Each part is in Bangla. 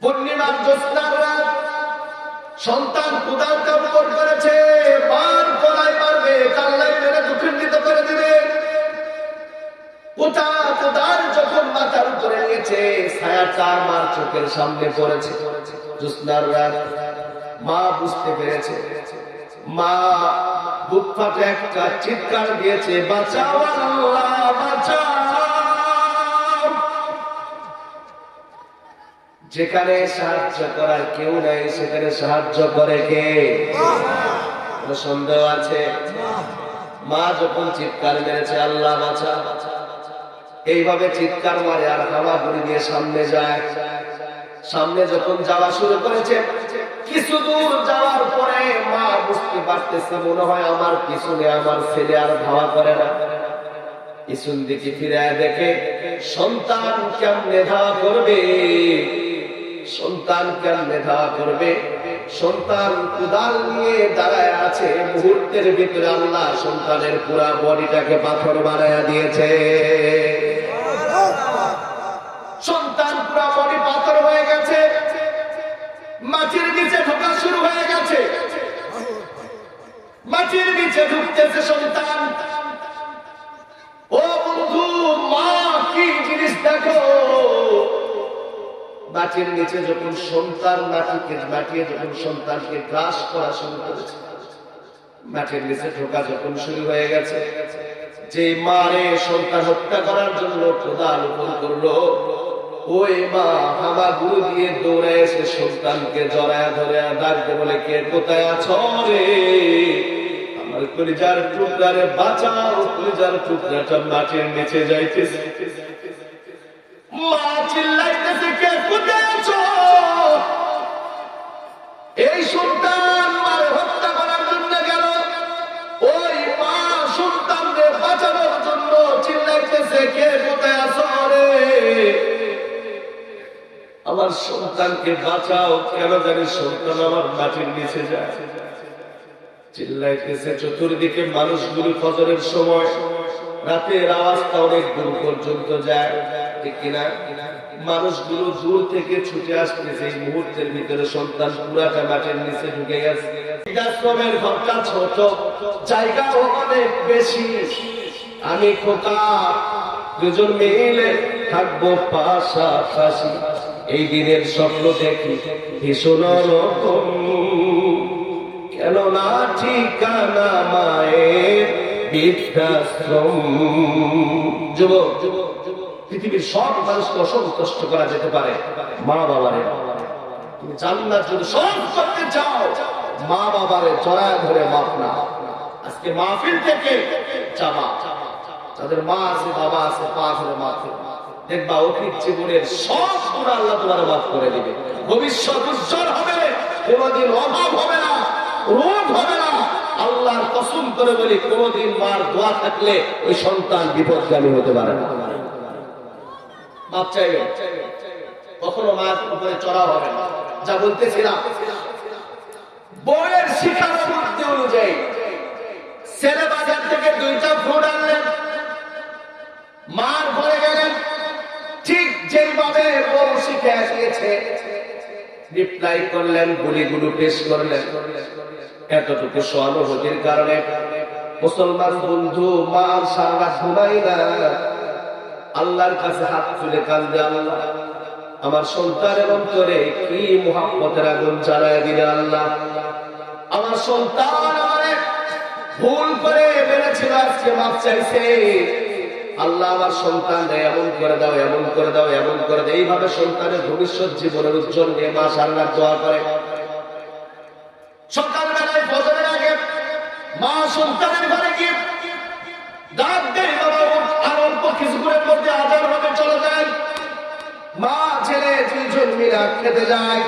পূর্ণিমার জ্যোৎস্নার রাত, সন্তান কুদাল কাপড় করেছে, মার গলায় মারবে, কাল্লায় মেরে দুঃখিত করে দিবে। ওটা কুদাল যখন মাথার উপরে নিয়েছে, ছায়াটা মার চোখের সামনে পড়েছে। জ্যোৎস্নার রাত, মা বুঝতে পেরেছে, মা বুক ফাটে একটা চিৎকার দিয়েছে, বাঁচাও আল্লাহ বাঁচাও। যেখানে সাহায্য করার কেউ নাই, সেখানে সাহায্য করে কে? কোনো সন্দেহ আছে? মা যখন চিৎকার মেরেছে, আল্লাহ বাঁচা, এইভাবে চিৎকার মারে আর হামাগুড়ি দিয়ে সামনে যায়। সামনে যখন যাওয়া শুরু করেছে, কিছু দূর যাওয়ার পরে মা বুঝতে পারতেছে, মনে হয় আমার পিছনে আমার ছেলে আর ধাওয়া করে না। পিছন দিকে ফিরে দেখে সন্তান কেমনে ধাওয়া করবে, সন্তান কেমনে ধাওয়া করবে। সন্তান কুদাল নিয়ে দাঁড়ায় আছে, মুহূর্তের ভিতরে আল্লাহ সন্তানের পুরা বডিটাকে পাথর বানায়া দিয়েছে। সন্তান পুরা বডি পাথর হয়ে গেছে, মাটির নিচে ঢোকা শুরু হয়ে গেছে। মাটির নিচে ঢুকতেছে সন্তান। ও বন্ধু, মা কি জিনিস দেখো। মাটির নিচে যখন সন্তান মাটিয়ে যখন সন্তানকে গ্রাস করা শুরু করেছে, মাটির নিচে ঢোকা যখন শুরু হয়ে গেছে, যে মারে সন্তান হত্যা করার জন্য কোদাল উপর করলো, ওই মা হামাগুড়ি দিয়ে দৌড়ে এসে সন্তানকে জড়ায় ধরে ডাকতে বলে, কে কোথায় আছো রে? আমার কলিজার টুকরারে বাঁচাও, কলিজার টুকরাটা মাটির নিচে যাইতেছে। মা চিল্লাইতেছে, কে কোথায় আছো? এই সন্তান মারে হত্যা করার জন্য গেল। ওই মা সন্তানকে বাঁচানোর জন্য চিল্লাইতেছে, কে কোথায় আছো রে? আমার সন্তানকে বাঁচাও, কেন জানি সন্তান আমার মাটির নিচে যায়। চিল্লাইতেছে। চতুর্দিকে মানুষগুলো ফজরের সময় রাতের আওয়াজটা অনেক দূর পর্যন্ত যায়, ঠিক কিনা? মানুষগুলো দূর থেকে ছুটে আসতেছে। এই মুহূর্তের ভিতরে সন্তান পুরাটা মাটির নিচে ঢুকে গেছে। আশ্রমের ঘরটা ছোট, জায়গা অনেক বেশি। আমি খোকা দুজন মিলে থাকবো পাশাপাশি। এই দিনের স্বপ্ন দেখি ভীষণ রকম, কেননা ঠিকানা মায়ের বৃদ্ধাশ্রম। যুবক, পৃথিবীর সব মানুষকে অসন্তুষ্ট করা যেতে পারে, মা বাবারে তুমি জান্নাত যদি সব করতে চাও, মা বাবারে জড়ায় ধরে মাফ না। আজকে মাহফিল থেকে যাবা, যাদের মা আছে বাবা আছে, পা ধরে মাফ দেখবা অতীত জীবনের সব গুনাহ আল্লাহ তোমার মাফ করে দিবে। ভবিষ্যৎ উজ্জ্বল হবে, কোনদিন অভাব হবে না, রোগ হবে না। আল্লাহর কসম করে বলি, কোনদিন মার দোয়া থাকলে ওই সন্তান বিপদগামী হতে পারে না। মাপ চাইবে, কখনো মার উপরে চড়া হবে না। যা বলতেছিলাম, বউয়ের শিখানো বুদ্ধি অনুযায়ী ছেলে বাজার থেকে 2টা ফ্রুট আনলেন, মার ঘরে গেলেন, ঠিক যেভাবে বউ শিখে আসিয়েছে রিপ্লাই করলেন, গুলিগুলো পেশ করলেন। এতটুকু সহানুভূতির কারণে মুসলমান বন্ধু মা সারা ঘুমাই না, আল্লাহর কাছে হাত তুলে কান্দে, আল্লাহ আমার সন্তানের অন্তরে কি মুহাব্বতের আগুন জ্বালায় দিলে। আল্লাহ আমার সন্তান আমারে ভুল করে মেরেছিল, আজকে মাফ চাইছে। আল্লাহ আমার সন্তান এমন করে দাও, এমন করে দাও, এমন করে দাও। এইভাবে সন্তানের ভবিষ্যৎ জীবনের উজ্জ্বল নিয়ে মা সারা দোয়া করে। সকালবেলায় ফজরের আগে মা সন্তানের ঘরে গিয়ে ডাক দেয়, বাবা আর অল্প কিছুক্ষণের মধ্যে আজান হবে, চলে যায়। মা ছেলে 2জন মিলে আখ খেতে যায়।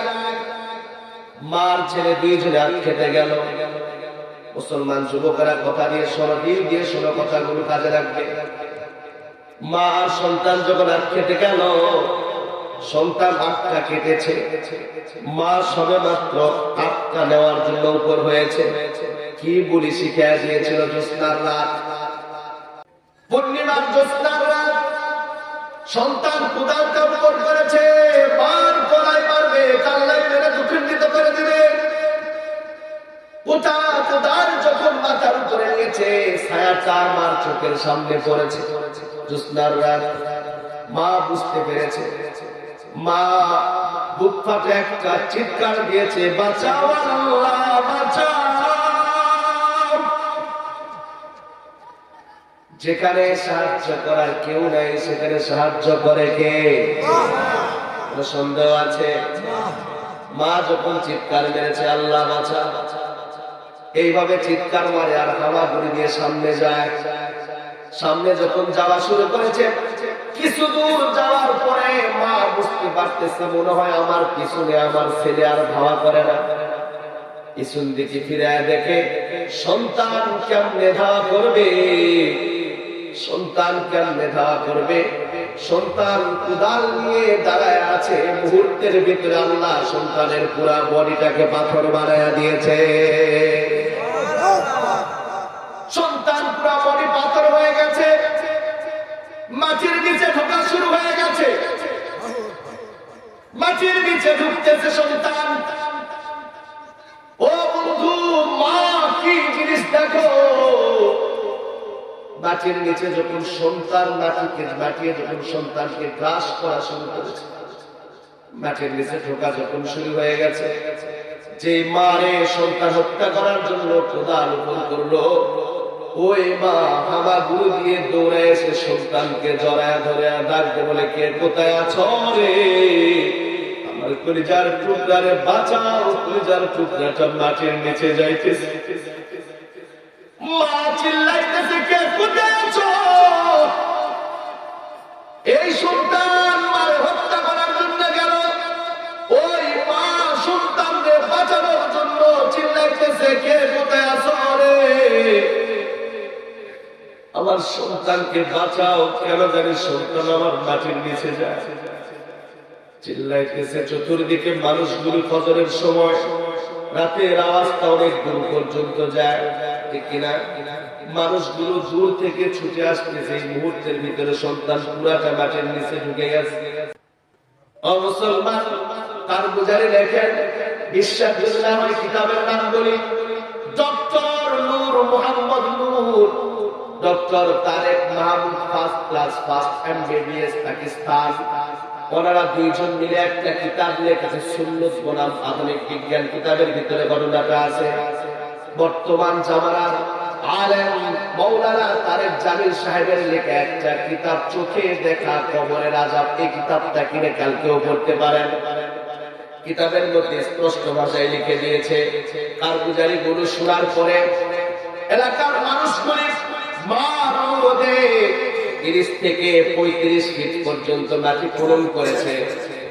মার ছেলে 2জনে আখ খেতে গেল। মুসলমান যুবকেরা কথা দিয়ে শোনো, দিল দিয়ে শোনো, কথাগুলো কাজে রাখবে। মা আর সন্তান যখন আখ খেতে গেল, সন্তান আখটা কেটেছে, মা সবে মাত্র আখটা নেওয়ার জন্য উপর হয়েছে। কি বলি শিখিয়ে দিয়েছিল? জ্যোৎস্নার রাত, পূর্ণিমার জ্যোৎস্নার রাত, সন্তান কুদাল কাপড় করেছে, মার গলায় মারবে, গোটা কোদাল যখন মাথার উপরে নিয়েছে, ছায়াটা আমার চোখের সামনে পড়েছে। জ্যোৎস্নার রাত, মা বুঝতে পেরেছে। মা বুক ফাটে একটা চিৎকার দিয়েছে, বাঁচাও আল্লাহ, বাঁচাও। যেখানে সাহায্য করার কেউ নাই, সেখানে সাহায্য করে কে? সন্দেহ আছে? মা যখন চিৎকার মেরেছে, আল্লাহ বাঁচা, এইভাবে চিৎকার মারে আর হামাগুড়ি দিয়ে সামনে যায়। সামনে যখন যাওয়া শুরু করেছে, কিছু দূর যাওয়ার পরে মা বুঝতে পারতেছে, মনে হয় আমার পিছনে আমার ছেলে আর ধাওয়া করে না। পিছন দিকে ফিরে দেখে সন্তান কেমনে ধাওয়া করবে, সন্তান কেমনে ধাওয়া করবে। সন্তান কুদাল নিয়ে দাঁড়ায় আছে, মুহূর্তের ভিতরে আল্লাহ সন্তানের পুরা বডিটাকে পাথর বানায়া দিয়েছে। সন্তান পুরা বডি পাথর হয়ে গেছে, মাটির নিচে ঢোকা শুরু হয়ে গেছে। মাটির নিচে ঢুকতেছে সন্তান। ও বন্ধু, মা কি জিনিস দেখো। মাটির নিচে যখন সন্তান মাটিয়ে যখন সন্তানকে গ্রাস করা শুরু করেছে, মাটির নিচে ঢোকা যখন শুরু হয়ে গেছে, যে মারে সন্তান হত্যা করার জন্য কোদাল উপর করলো, ওই মা হামাগুড়ি দিয়ে দৌড়ে এসে সন্তানকে জড়ায় ধরে ডাকতে বলে, কে কোথায় আছো রে? আমার কলিজার টুকরারে বাঁচাও, কলিজার টুকরাটা মাটির নিচে যাইতেছে। মা চিল্লাইতেছে, কে কোথায় আছো? এই সন্তান মারে হত্যা করার জন্য গেল, ওই মা সন্তানকে বাঁচানোর জন্য চিল্লাইতেছে, কে কোথায় আছো রে? আমার সন্তানকে বাঁচাও। কেন জানি সন্তান আমার মাটির নিচে যায়, চিল্লাইতেছে। চতুর্দিকে মানুষগুলো ফজরের সময় রাতের আওয়াজটা অনেক দূর পর্যন্ত যায়, ঠিক কিনা? মানুষগুলো দূর থেকে ছুটে আসতেছে। এই মুহূর্তের ভিতরে সন্তান পুরাটা মাটির নিচে ঢুকে গেছে। ও মুসলমান, তার বুঝারে দেখেন, বিশ্বাস কিতাবের নাম বলি, doctor Noor Mohammad Noor, doctor Tareq Mahmud, first class, first MBBS, Pakistan. ওনারা দুইজন মিলে একটা কিতাব লিখেছে, সুন্নত বনাম আধুনিক বিজ্ঞান। কিতাবের ভিতরে ঘটনাটা আছে। বর্তমান জামানার আলেম মাওলানা তারেক জামিল সাহেবের লেখা একটা কিতাব, চোখে দেখা কবরের আযাব। এই কিতাবটা কিনে কালকেও পড়তে পারেন। কিতাবের মধ্যে স্পষ্ট ভাষায় লিখে দিয়েছে, কারগুজারি গুলো শোনার পরে এলাকার মানুষগুলি মা রোদে 30 থেকে 35 ফিট পর্যন্ত মাটি খনন করেছে,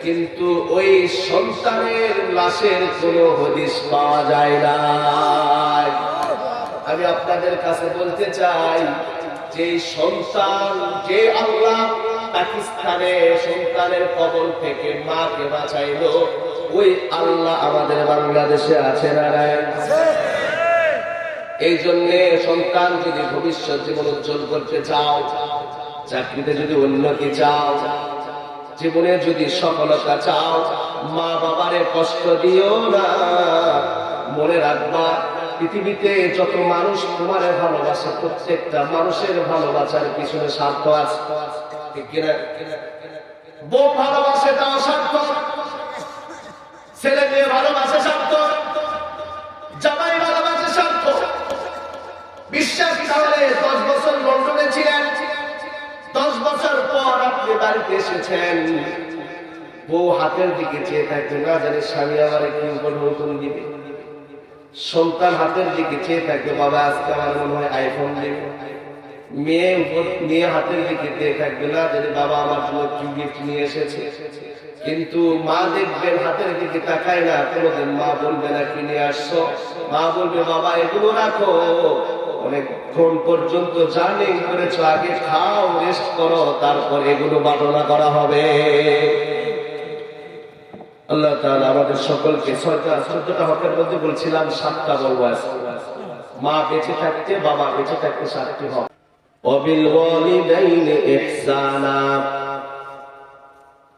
কিন্তু ওই সন্তানের লাশের কোনো হদিস পাওয়া যায় না। আমি আপনাদের কাছে বলতে চাই, যে সন্তান, যে আল্লাহ পাকিস্তানে সন্তানের কবল থেকে মাকে বাঁচাইলো, ওই আল্লাহ আমাদের বাংলাদেশে আছে না নাই? এই জন্য সন্তান যদি ভবিষ্যৎ জীবন উজ্জ্বল করতে চাও, চাকরিতে যদি উন্নতি চাও, জীবনে যদি সফলতা চাও, মা বাবারে কষ্ট দিও না। মনে রাখবা, পৃথিবীতে যত মানুষ তোমারে ভালোবাসে, প্রত্যেকটা মানুষের ভালোবাসার পিছনে স্বার্থ আছে, ঠিক কিনা? বউ ভালোবাসে, তাও স্বার্থ। ছেলে মেয়ে ভালোবাসে, স্বার্থ। জামাই ভালোবাসে, স্বার্থ। বিশ্বাস তাহলে 10 বছর লন্ডনে ছিলেন, 10 বছর পর আপনি বাড়িতে এসেছেন, বউ হাতের দিকে চেয়ে থাকবে, না জানি স্বামী আমারে কি নতুন দিবে। সন্তান হাতের দিকে চেয়ে থাকবে, বাবা আজকে আমার মনে হয় আইফোন দিবে। মেয়ে হাতের দিকে চেয়ে থাকবে, না জানি বাবা আমার জন্য কি গিফট নিয়ে এসেছে। কিন্তু মা দেখবেন হাতের দিকে তাকায় না, কোনোদিন মা বলবে না কি নিয়ে আসছো। মা বলবে, বাবা এগুলো রাখো, অনেকক্ষণ পর্যন্ত জার্নি করেছো, আগে খাও, রেস্ট করো, তারপর এগুলো বাটনা করা হবে। আল্লাহ তাআলা আমাদের সকলকে 14টা হকের মধ্যে বলছিলাম 7টা বলবো। মা বেঁচে থাকতে, বাবা বেঁচে থাকতে 7টি হক। ওয়াবিল ওয়ালিদাইনি ইহসানা,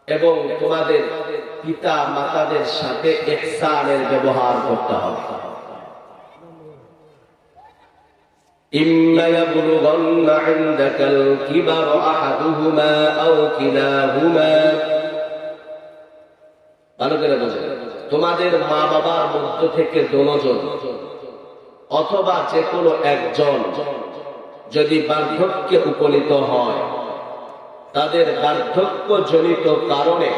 এবং তোমাদের পিতা মাতাদের সাথে ইহসানের ব্যবহার করতে হবে। ইম্মা ইয়াবলুগান্না ইনদাকাল কিবার আহাদুহুমা আও কিলাহুমা, ভালো করে বোঝেন, তোমাদের মা বাবার মধ্য থেকে দুজন অথবা যে কোনো একজন যদি বার্ধক্যে উপনীত হয়, তাদের বার্ধক্য জনিত কারণে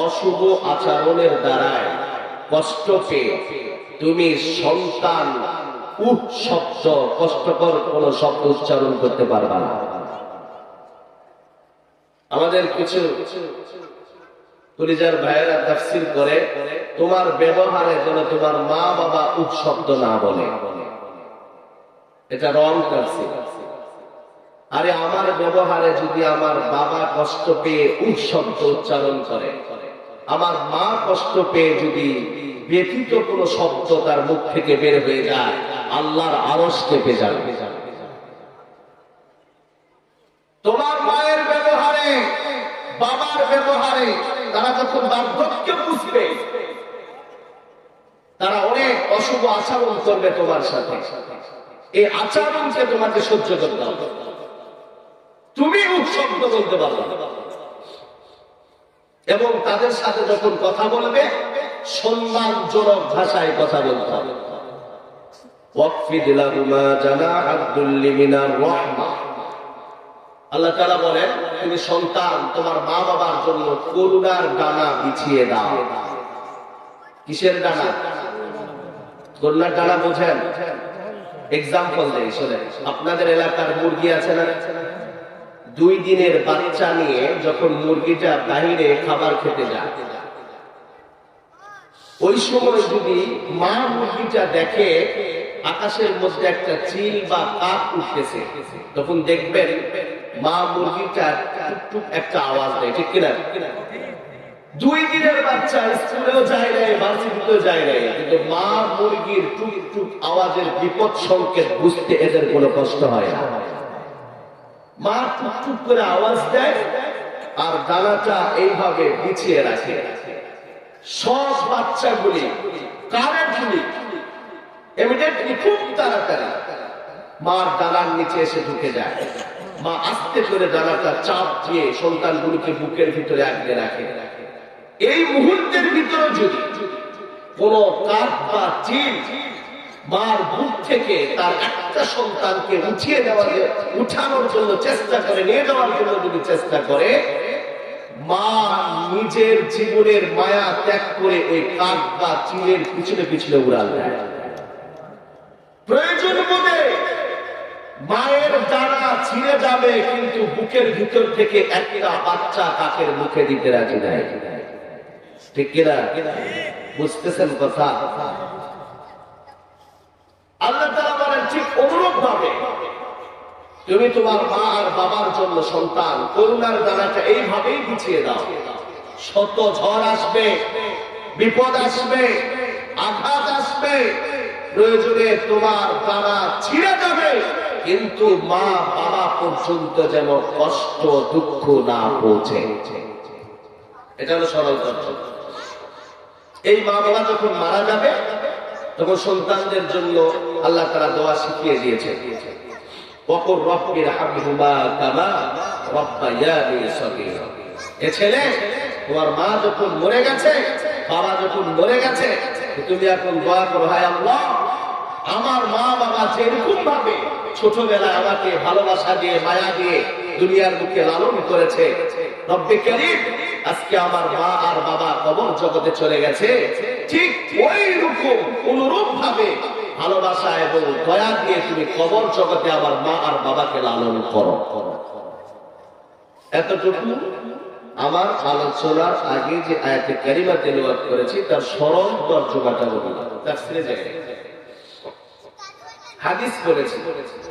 অশুভ আচরণের দ্বারায় কষ্ট পেয়ে তুমি সন্তান শব্দ, কষ্টকর কোন শব্দ উচ্চারণ করতে পারবা না। আমাদের কিছু কলিজার ভাইয়েরা তাফসীর করে, তোমার ব্যবহারে যেন তোমার মা বাবা শব্দ না বলে, এটা রং তাফসীর। আরে আমার ব্যবহারে যদি আমার বাবা কষ্ট পেয়ে শব্দ উচ্চারণ করে, আমার মা কষ্ট পেয়ে যদি ব্যথিত কোনো শব্দ তার মুখ থেকে বের হয়ে যায়, আল্লাহর আরশ কেঁপে যাবে। তোমার মায়ের ব্যবহারে, বাবার ব্যবহারে তারা যখন বার্ধক্যে বুঝবে, তারা অনেক অশুভ আচরণ করবে তোমার সাথে। এই আচরণকে তোমাকে সহ্য করতে হবে। তুমি শব্দ বলতে পারবে এবং তাদের সাথে যখন কথা বলবে সম্মানজনক ভাষায় কথা বলতে হবে। ওয়াকফিদ লাহুমা জানাহাদ দুল্লি মিনার রাহমা, আল্লাহ তাআলা বলেন, তুমি সন্তান তোমার মা বাবার জন্য করুণার ডানা বিছিয়ে দাও। কিসের ডানা? করুণার ডানা বোঝেন? এক্সাম্পল দেই, শোনেন। আপনাদের এলাকার মুরগি আছে না? 2 দিনের বাচ্চা নিয়ে যখন মুরগিটা বাহিরে খাবার খেতে যায়, ওই সময় যদি মা মুরগিটা দেখে আকাশের মধ্যে একটা চিল বা কাক উঠতেছে, তখন দেখবেন মা মুরগিটা টুকটুক একটা আওয়াজ দেয়, ঠিক কিনা? 2 দিনের বাচ্চা স্কুলেও যায় নাই, ভার্সিটিতেও যায় নাই, কিন্তু মা মুরগির টুকটুক আওয়াজের বিপদ সংকেত বুঝতে এদের কোনো কষ্ট হয় না। মা টুকটুক করে আওয়াজ দেয় আর দানাটা এইভাবে বিছিয়ে রাখে। সব বাচ্চাগুলি কারেন্টলি ইমিডিয়েটলি খুব তাড়াতাড়ি মার ডানার নিচে এসে ঢুকে যায়। মা আস্তে করে ডানাটা চাপ দিয়ে সন্তানগুলোকে বুকের ভিতরে আগলে রাখে। এই মুহূর্তের ভিতরে যদি কোন কাক বা চিল মার বুক থেকে তার একটা সন্তানকে উঠানোর জন্য চেষ্টা করে, নিয়ে যাওয়ার জন্য যদি চেষ্টা করে, মা নিজের জীবনের মায়া ত্যাগ করে ওই কাক বা চিলের পিছনে পিছনে উড়াল দেয়। প্রয়োজন বোধে মায়ের ডানা ছিঁড়ে যাবে, কিন্তু বুকের ভিতর থেকে একটা বাচ্চা কাকের মুখে দিতে রাজি নাই। ঠিক কিনা? বুঝতেছেন কথা? আল্লাহ তাআলা বলেন, ঠিক অনুরূপ ভাবে তুমি তোমার মা আর বাবার জন্য সন্তান করুণার দানাটা এইভাবেই বিছিয়ে দাও। শত ঝড় আসবে, বিপদ আসবে, আঘাত আসবে, প্রয়োজনে তোমার দানা ছিঁড়ে যাবে, কিন্তু মা বাবা পর্যন্ত যেন কষ্ট দুঃখ না পৌঁছে। এটা হলো সরল তথ্য। এই মা বাবা যখন মারা যাবে, তখন সন্তানদের জন্য আল্লাহ তাআলা দোয়া শিখিয়ে দিয়েছে, ওয়াকুর রাব্বির হামহুমা কামা রাব্বায়ানি সগীরা। এ ছেলে, তোমার মা যখন মরে গেছে, বাবা যখন মরে গেছে, তুমি এখন দোয়া করো, হায় আল্লাহ, আমার মা বাবা যেরকম ভাবে ছোটবেলায় আমাকে ভালোবাসা দিয়ে মায়া দিয়ে দুনিয়ার বুকে লালন করেছে, রব্বে কারীম, আজকে আমার মা আর বাবা কবর জগতে চলে গেছে, ঠিক ওই রকম অনুরূপ ভাবে ভালোবাসা এবং দয়া দিয়ে তুমি কবর জগতে আমার মা আর বাবাকে লালন করো। এতটুকু আমার আলোচনার আগে যে আয়াতে কারিমা তেলাওয়াত করেছি তার সরল তর্জমাটা বলি। তাফসীরে যায় হাদিস বলেছে,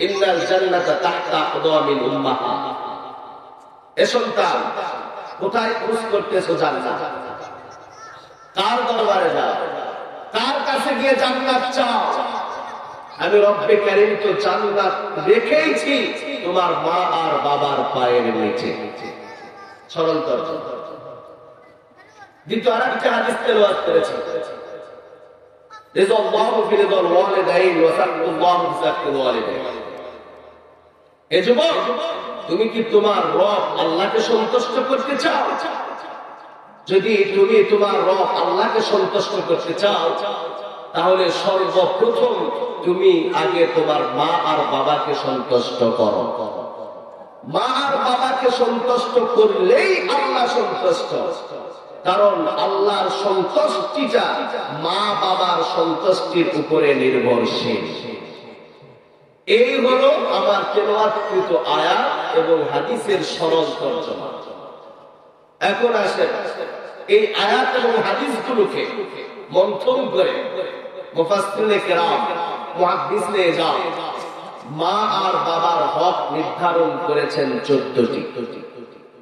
ইন্নাল জান্নাতা তাহতা আকদামিল উম্মাহাত। এ সন্তান, কোথায় খোঁজ করতেছো জান্নাত? কার দরবারে যাও? কার কাছে গিয়ে জান্নাত চাও? আমি রব্বে কারীম তো জান্নাত রেখেইছি তোমার মা আর বাবার পায়ের নিচে। সরল তর্জমা। দ্বিতীয় আরেকটা হাদিস তেলাওয়াত করেছি, রিযাল্লাহু ফি রিযাল ওয়ালিদাইন ওয়া সাক্কুল্লাহু ফি সাক্কিল ওয়ালিদাইন। এ যুবক, তুমি কি তোমার রব আল্লাহকে সন্তুষ্ট করতে চাও? যদি তুমি তোমার রব আল্লাহকে সন্তুষ্ট করতে চাও, তাহলে সর্বপ্রথম তুমি আগে তোমার মা আর বাবাকে সন্তুষ্ট করো। মা আর বাবাকে সন্তুষ্ট করলেই আল্লাহ সন্তুষ্ট। কারণ আল্লাহর সন্তুষ্টিটা মা বাবার সন্তুষ্টির উপরে নির্ভরশীল। এই হলো আমার তেলাওয়াতকৃত আয়াত এবং হাদিসের সরল তর্জমা। এখন আসে এই আয়াত এবং হাদিসগুলোকে মন্থন করে মুফাসসিরিনে কেরাম, মুহাদ্দিসিনে ইজাম মা আর বাবার হক নির্ধারণ করেছেন 14টি।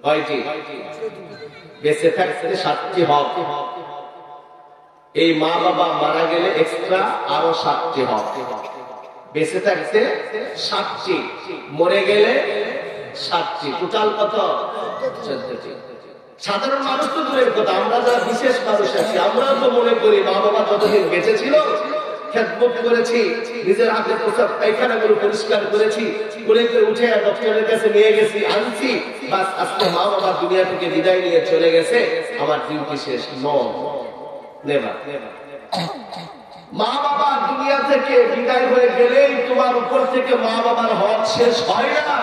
কয়টি? বেঁচে থাকতে 7টি হক। এই মা বাবা মারা গেলে এক্সট্রা আরো 7টি হক। বেঁচে থাকতে 7টি, মরে গেলে 7টি, টোটাল কত? 14টি। সাধারণ মানুষ তো দূরের কথা, আমরা যারা বিশেষ মানুষ আছি, আমরা তো মনে করি মা বাবা যতদিন বেঁচে ছিল খেদমত করেছি, নিজের হাতে প্রসাব পায়খানাগুলো পরিষ্কার করেছি, করে উঠে ডক্টরের কাছে নিয়ে গেছি, আনছি, বাস আজকে মা বাবা দুনিয়া থেকে বিদায় নিয়ে চলে গেছে, আমার ডিউটি শেষ। নেভার। মা বাবা দুনিয়া থেকে বিদায় হয়ে গেলেই তোমার উপর থেকে মা বাবার হক শেষ হয় না,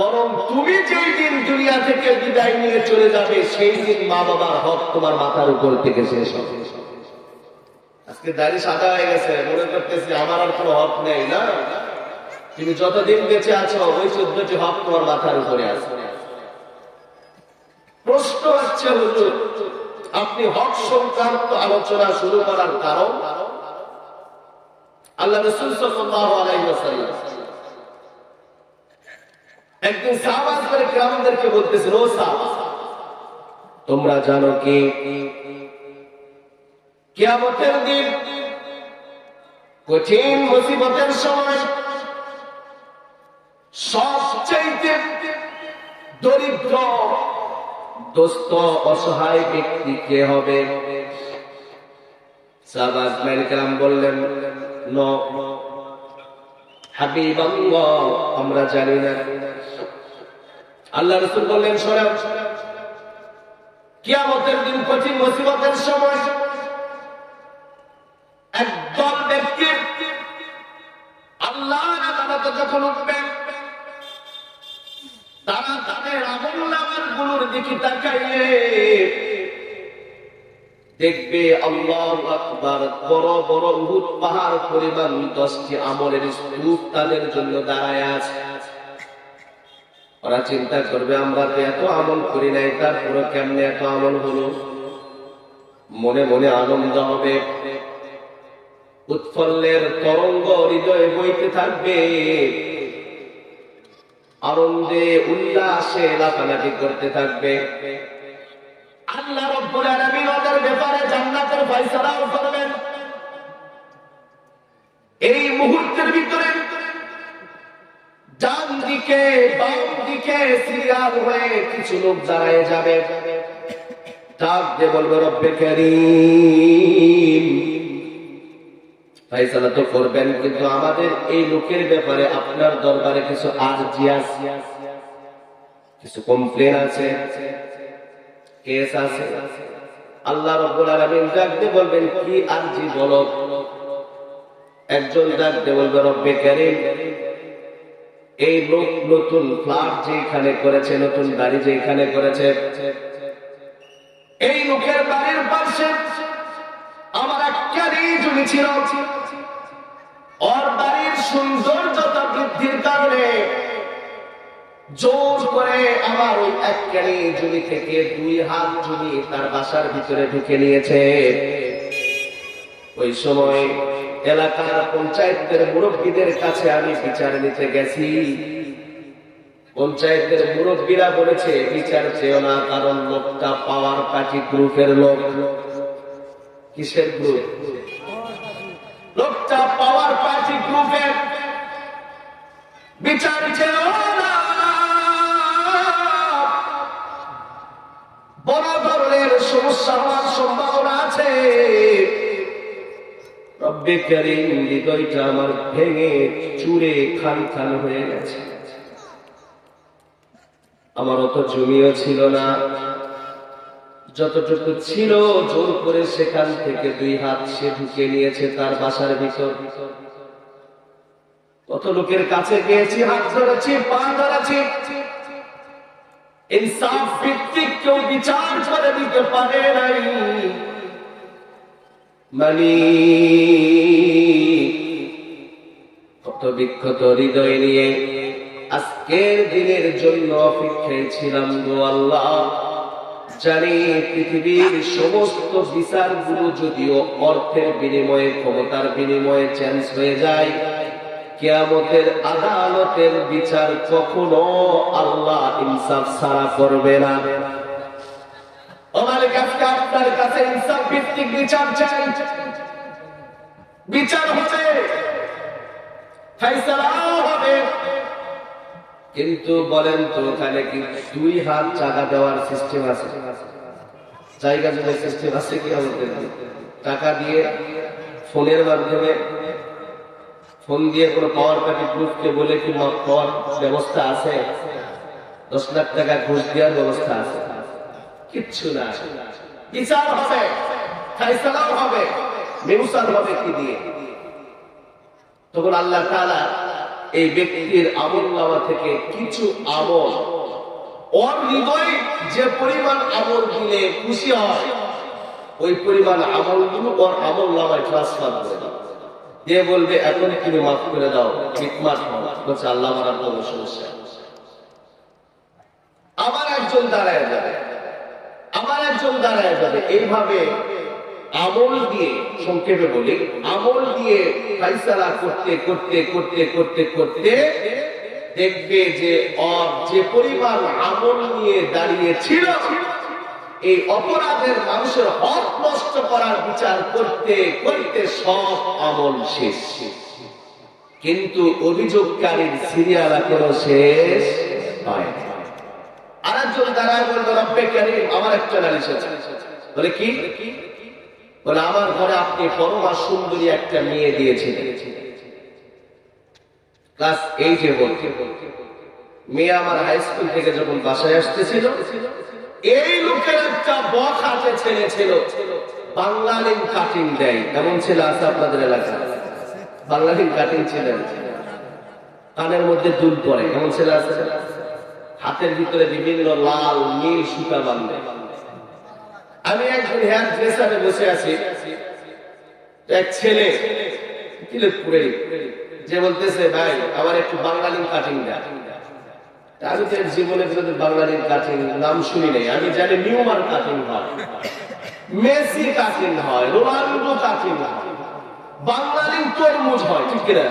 বরং তুমি যেই দিন দুনিয়া থেকে বিদায় নিয়ে চলে যাবে সেই দিন মা বাবার হক তোমার মাথার উপর থেকে শেষ হবে। আজকে দাড়ি সাদা হয়ে গেছে, মনে করতেছি আমার আর কোনো হক নেই। না, তুমি যতদিন বেঁচে আছো ওই 14টি হক তোমার মাথার উপরে আছে। প্রশ্ন হচ্ছে, হুজুর আপনি হক সংক্রান্ত আলোচনা শুরু করার কারণ? আল্লাহ রাসূল সাল্লাল্লাহু আলাইহি ওয়াসাল্লাম একদিন সাহাবাদের কিরামদেরকে বলতেছেন, ও সাহাবা, তোমরা জানো কি কিয়ামতের দিন কঠিন মুসিবতের সময় সবচেয়ে দরিদ্র দুস্থ অসহায় ব্যক্তি কে হবে? সাহাবায়ে কেরাম বললেন, নো হাবিবাল্লাহ, আমরা জানি না। আল্লাহ রাসূল বললেন, শোনো, কিয়ামতের দিন কঠিন মুসিবতের সময় একদল ব্যক্তি আল্লাহর আদালতে যখন উঠবে, তারা তাদের আমলনামাগুলোর দিকে তাকাইয়ে দেখবে আল্লাহু আকবার, বড় বড় উহুদ পাহাড় পরিমাণ 10টি আমলের স্তূপ তাদের জন্য দাঁড়ায় আছে। ওরা চিন্তা করবে, আমরা তো এত আমল করি নাই, তারপরে কেমনে এত আমল হলো? মনে মনে আনন্দ হবে, উৎফুল্লের তরঙ্গ হৃদয়ে বইতে থাকবে, আনন্দে উল্লাসে লাফালাফি করতে থাকবে। আল্লাহ রাব্বুল আলামিন ওদের ব্যাপারে জান্নাতের ফয়সালাও করবেন। এই মুহূর্তের ভিতরে ডান দিকে বাম দিকে সিরিয়াল হয়ে কিছু লোক দাঁড়ায় যাবে, ডাক দিয়ে বলবে, রব্বে কারীম, ফয়সালা তো করবেন, কিন্তু আমাদের এই লোকের ব্যাপারে আপনার দরবারে কিছু আরজি আছে, কিছু কমপ্লেন আছে, কেস আছে। আল্লাহ রাব্বুল আলামিন ডাক দিয়ে বলবেন, কি আরজি বলো? একজন ডাক দিয়ে বলবে, রব্বে কারীম, এই লোক নতুন ফ্ল্যাট যেখানে করেছে, নতুন বাড়ি যেখানে করেছে, এই লোকের বাড়ির পাশে আমার একখানি জমি ছিল, ওর বাড়ির সৌন্দর্যতা বৃদ্ধির কারণে জোর করে আমার ওই একখানি জমি থেকে 2 হাত জমি তার বাসার ভিতরে ঢুকে নিয়েছে। ওই সময় এলাকার পঞ্চায়েতের মুরব্বীদের কাছে আমি বিচার নিতে গেছি। পঞ্চায়েতের মুরব্বীরা বলেছে, বিচার চেও না, কারণ লোকটা পাওয়ার পার্টি গ্রুপের লোক। কিসের গ্রুপ? লোকটা পাওয়ার পার্টি গ্রুপের। বিচার চেও না, বড় ধরনের সমস্যা হওয়ার সম্ভাবনা আছে। রব্বে কারীম, হৃদয়টা আমার ভেঙে চুরে খান খান হয়ে গেছে। আমার অত জমিও ছিল না, যতটুকু ছিল জোর করে সেখান থেকে 2 হাত সে ঢুকে নিয়েছে তার বাসার ভিতর। কত লোকের কাছে গিয়েছি, হাত ধরেছি, পা ধরেছি, ইনসাফ ভিত্তিক কেউ বিচার করে দিতে পারে নাই। কত বিক্ষত হৃদয় নিয়ে আজকের দিনের জন্য অপেক্ষায় ছিলাম গো আল্লাহ। জানি পৃথিবীর সমস্ত বিচারগুলো যদিও অর্থের বিনিময়ে, ক্ষমতার বিনিময়ে চেঞ্জ হয়ে যায়, কিয়ামতের আদালতের বিচার কখনো আল্লাহ ইনসাফ ছাড়া করবে না। আমার কাছে আপনার কাছে ইনসাফ ভিত্তিক বিচার চাই। বিচার হবে, ফয়সালা হবে, কিন্তু বলেন তো ওখানে কি 2 হাত টাকা দেওয়ার সিস্টেম আছে? জায়গা জমি সিস্টেম আছে কি? আমাদের টাকা দিয়ে ফোনের মাধ্যমে, ফোন দিয়ে কোনো পাওয়ার পার্টি গ্রুপকে বলে কি মত পাওয়ার ব্যবস্থা আছে? 10 লাখ টাকা ঘুষ দেওয়ার ব্যবস্থা আছে? কিচ্ছু না। বিচার হবে, ফয়সালাও হবে, মিউসাল হবে কি দিয়ে? তখন আল্লাহ তাআলা এই ব্যক্তির আমলনামা থেকে কিছু আমল, ওর হৃদয় যে পরিমাণ আমল দিলে খুশি হয়, ওই পরিমাণ আমলগুলো ওর আমলনামায় ট্রান্সফার করে দাও, দিয়ে বলবে এখন তুমি মাফ করে দাও, মিটমাট হও। বলছে আল্লাহ আমার আর কোনো সমস্যা। আবার একজন দাঁড়ায় যাবে, আবার একজন দাঁড়ায় যাবে। এইভাবে আমল দিয়ে, সংক্ষেপে বলি, আমল দিয়ে ফয়সালা করতে করতে করতে করতে করতে দেখবে যে যে পরিমাণ আমল নিয়ে দাঁড়িয়ে ছিল, এই অপরাধের মানুষের হক নষ্ট করার বিচার করতে করতে সব আমল শেষ, কিন্তু অভিযোগকারীর সিরিয়াল এখনো শেষ হয় না। আরেকজন দাঁড়ায় বলবে রব্বে কারীম, আমার একটা নালিশ আছে। বলে কি? বলে আমার ঘরে আপনি পরমা সুন্দরী একটা মেয়ে দিয়েছিলেন, ক্লাস 8-এ বলতে। মেয়ে আমার হাই স্কুল থেকে যখন বাসায় আসতেছিল, এই লোকের একটা বক হাতে ছেলে ছিল, বাংলালিন কাটিং দেয়, এমন ছেলে আছে আপনাদের এলাকায়? বাংলালিন কাটিং ছিলেন, কানের মধ্যে দুল পরে, এমন ছেলে আছে? হাতের ভিতরে বিভিন্ন লাল নীল সুতা বাঁধে। আমি একজন হেয়ার ড্রেসারে বসে আছি, এক ছেলে কিলেপুরে যে বলতেছে ভাই আমার একটু বাংলালিন কাটিং দেয়। আমি তো জীবনে বাংলালিন কাটিং নাম শুনি নাই। আমি জানি নিউমার কাটিং হয়, মেসি কাটিং হয়, রোনাল্ডো কাটিং হয়, বাংলালিন তরমুজ হয়, ঠিক কিনা?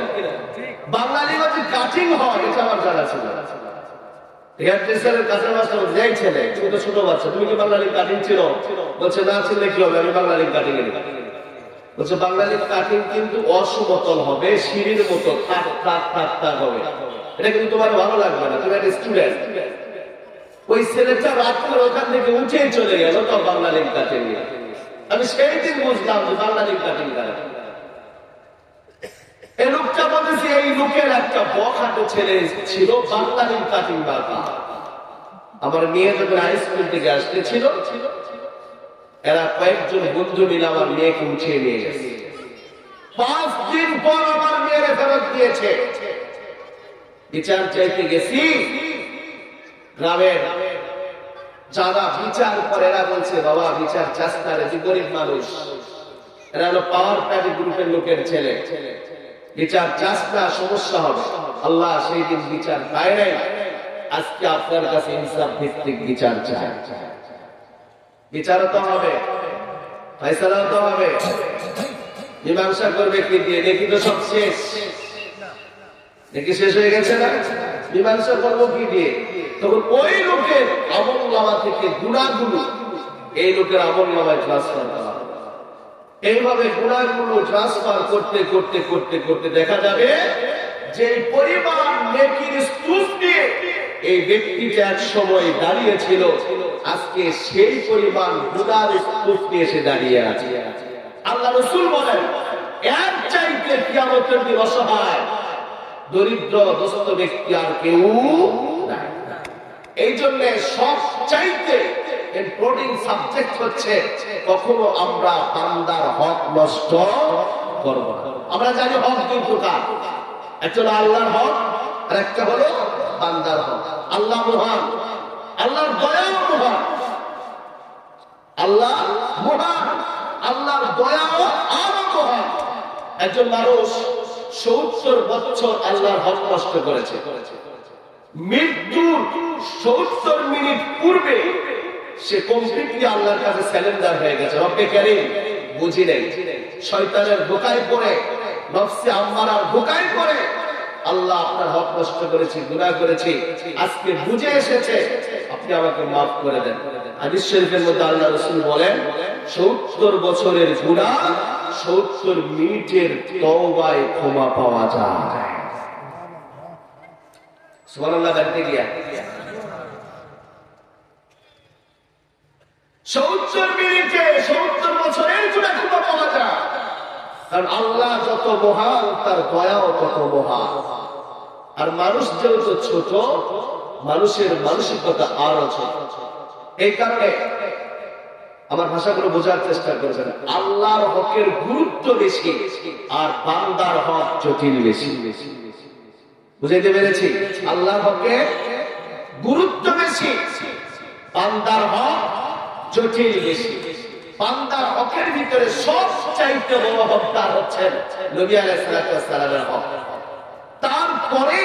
বাংলালিন যে কাটিং হয় এটা আমার জানা ছিল। হেয়ার ড্রেসারের কাছে মাস্টার বলছে, এই ছেলে তুমি তো ছোট বাচ্চা, তুমি কি বাংলালিন কাটিং ছিল? বলছে না, ছিল কি হবে, আমি বাংলালিন কাটিং এর। বলছে বাংলালিন কাটিং কিন্তু অসমতল হবে, সিঁড়ির মতো থাক থাক থাক থাক হবে, এটা কিন্তু তোমার ভালো লাগবে না, তুমি একটা স্টুডেন্ট। ওই ছেলেটা রাত্রে ওখান থেকে উঠে চলে গেল তো বাংলালিন কাটিং নিয়ে। আমি সেই দিন বুঝলাম যে বাংলালিন কাটিং কাটিং। এই লোকটা বলতেছে এই লোকের একটা বখাটো ছেলে ছিল, বাংলালিন কাটিং বাবা। আমার মেয়ে যখন হাই স্কুল থেকে আসতেছিল, এরা কয়েকজন বন্ধু মিলে আমার মেয়েকে উঠিয়ে নিয়ে গেছে। 5 দিন পর আমার মেয়ের ফেরত দিয়েছে। বিচার চাইতে গেছি, গ্রামের যারা বিচার করে এরা বলছে বাবা বিচার চাস্তারে, যে গরিব মানুষ, এরা হলো পাওয়ার পার্টি গ্রুপের লোকের ছেলে, বিচার চাস্তা, সমস্যা হবে। আল্লাহ সেই দিন বিচার পায় নাই। আজকে আপনার কাছে ইনসাফ ভিত্তিক বিচার চায়। বিচারও তো হবে, ফয়সালাও তো হবে। মীমাংসা করবে কি দিয়ে? দেখি তো সব শেষ, দেখি শেষ হয়ে গেছে না? মীমাংসা করবো কি দিয়ে? তখন ওই লোকের আমলনামা থেকে গুনাহগুলো এই লোকের আমলনামায় ট্রান্সফার করা হবে। এইভাবে গুনাহগুলো ট্রান্সফার করতে করতে করতে করতে দেখা যাবে যে পরিমাণ নেকির স্তূপ নিয়ে এই ব্যক্তিটা এক সময় দাঁড়িয়েছিল, আজকে সেই পরিমাণ গুনার স্তূপ নিয়ে এসে দাঁড়িয়ে আছে। আল্লাহ রাসূল বলেন এর চাইতে কিয়ামতের দিন অসহায়, দরিদ্র, দুস্থ ব্যক্তি আর কেউ নাই। এই জন্য সব চাইতে ইম্পর্টেন্ট সাবজেক্ট হচ্ছে কখনো আমরা বান্দার হক নষ্ট করব না। আমরা জানি হক দুই প্রকার, একটা হলো আল্লাহর হক আর একটা হলো বান্দার হক। আল্লাহ মহান, আল্লাহর দয়া মহান, আল্লাহ মহান, আল্লাহর দয়া আরো মহান। একজন মানুষ 70 বছর আল্লাহর হক নষ্ট করেছে, মৃত্যুর 70 মিনিট পূর্বে সে কমপ্লিটলি আল্লাহর কাছে স্যালেন্ডার হয়ে গেছে। রব্বে কারীম বুঝি নেই, শয়তানের ধোঁকায় পড়ে, নফসে আম্মারার ধোঁকায় পড়ে আল্লাহ আপনার হক নষ্ট করেছি, গুনাহ করেছি, আজকে বুঝে এসেছে, আপনি আমাকে মাফ করে দেন। হাদিস শরীফের মধ্যে আল্লাহ রাসূল বলেন 70 বছরের গুনাহ 70 মিনিটের তওবায় ক্ষমা পাওয়া যায়। সুবহানাল্লাহ। বলতে গিয়া 70 মিনিটে 70 বছরের গুনাহ ক্ষমা পাওয়া যায়। কারণ আল্লাহ যত মহান তার দয়াও তত মহান। আর মানুষ যেহেতু ছোট, মানুষের মানসিকতা আরো ছোট। এই কারণে আমার ভাষাগুলো বোঝার চেষ্টা করবেন, আল্লাহর হকের গুরুত্ব বেশি আর বান্দার হক জটিল বেশি। বুঝাইতে পেরেছি? আল্লাহর হকের গুরুত্ব বেশি, বান্দার হক জটিল বেশি। বান্দার হকের ভিতরে সবচাইতে বড় হকদার হচ্ছেন নবী আলাইহিস সালামের হক, তারপরে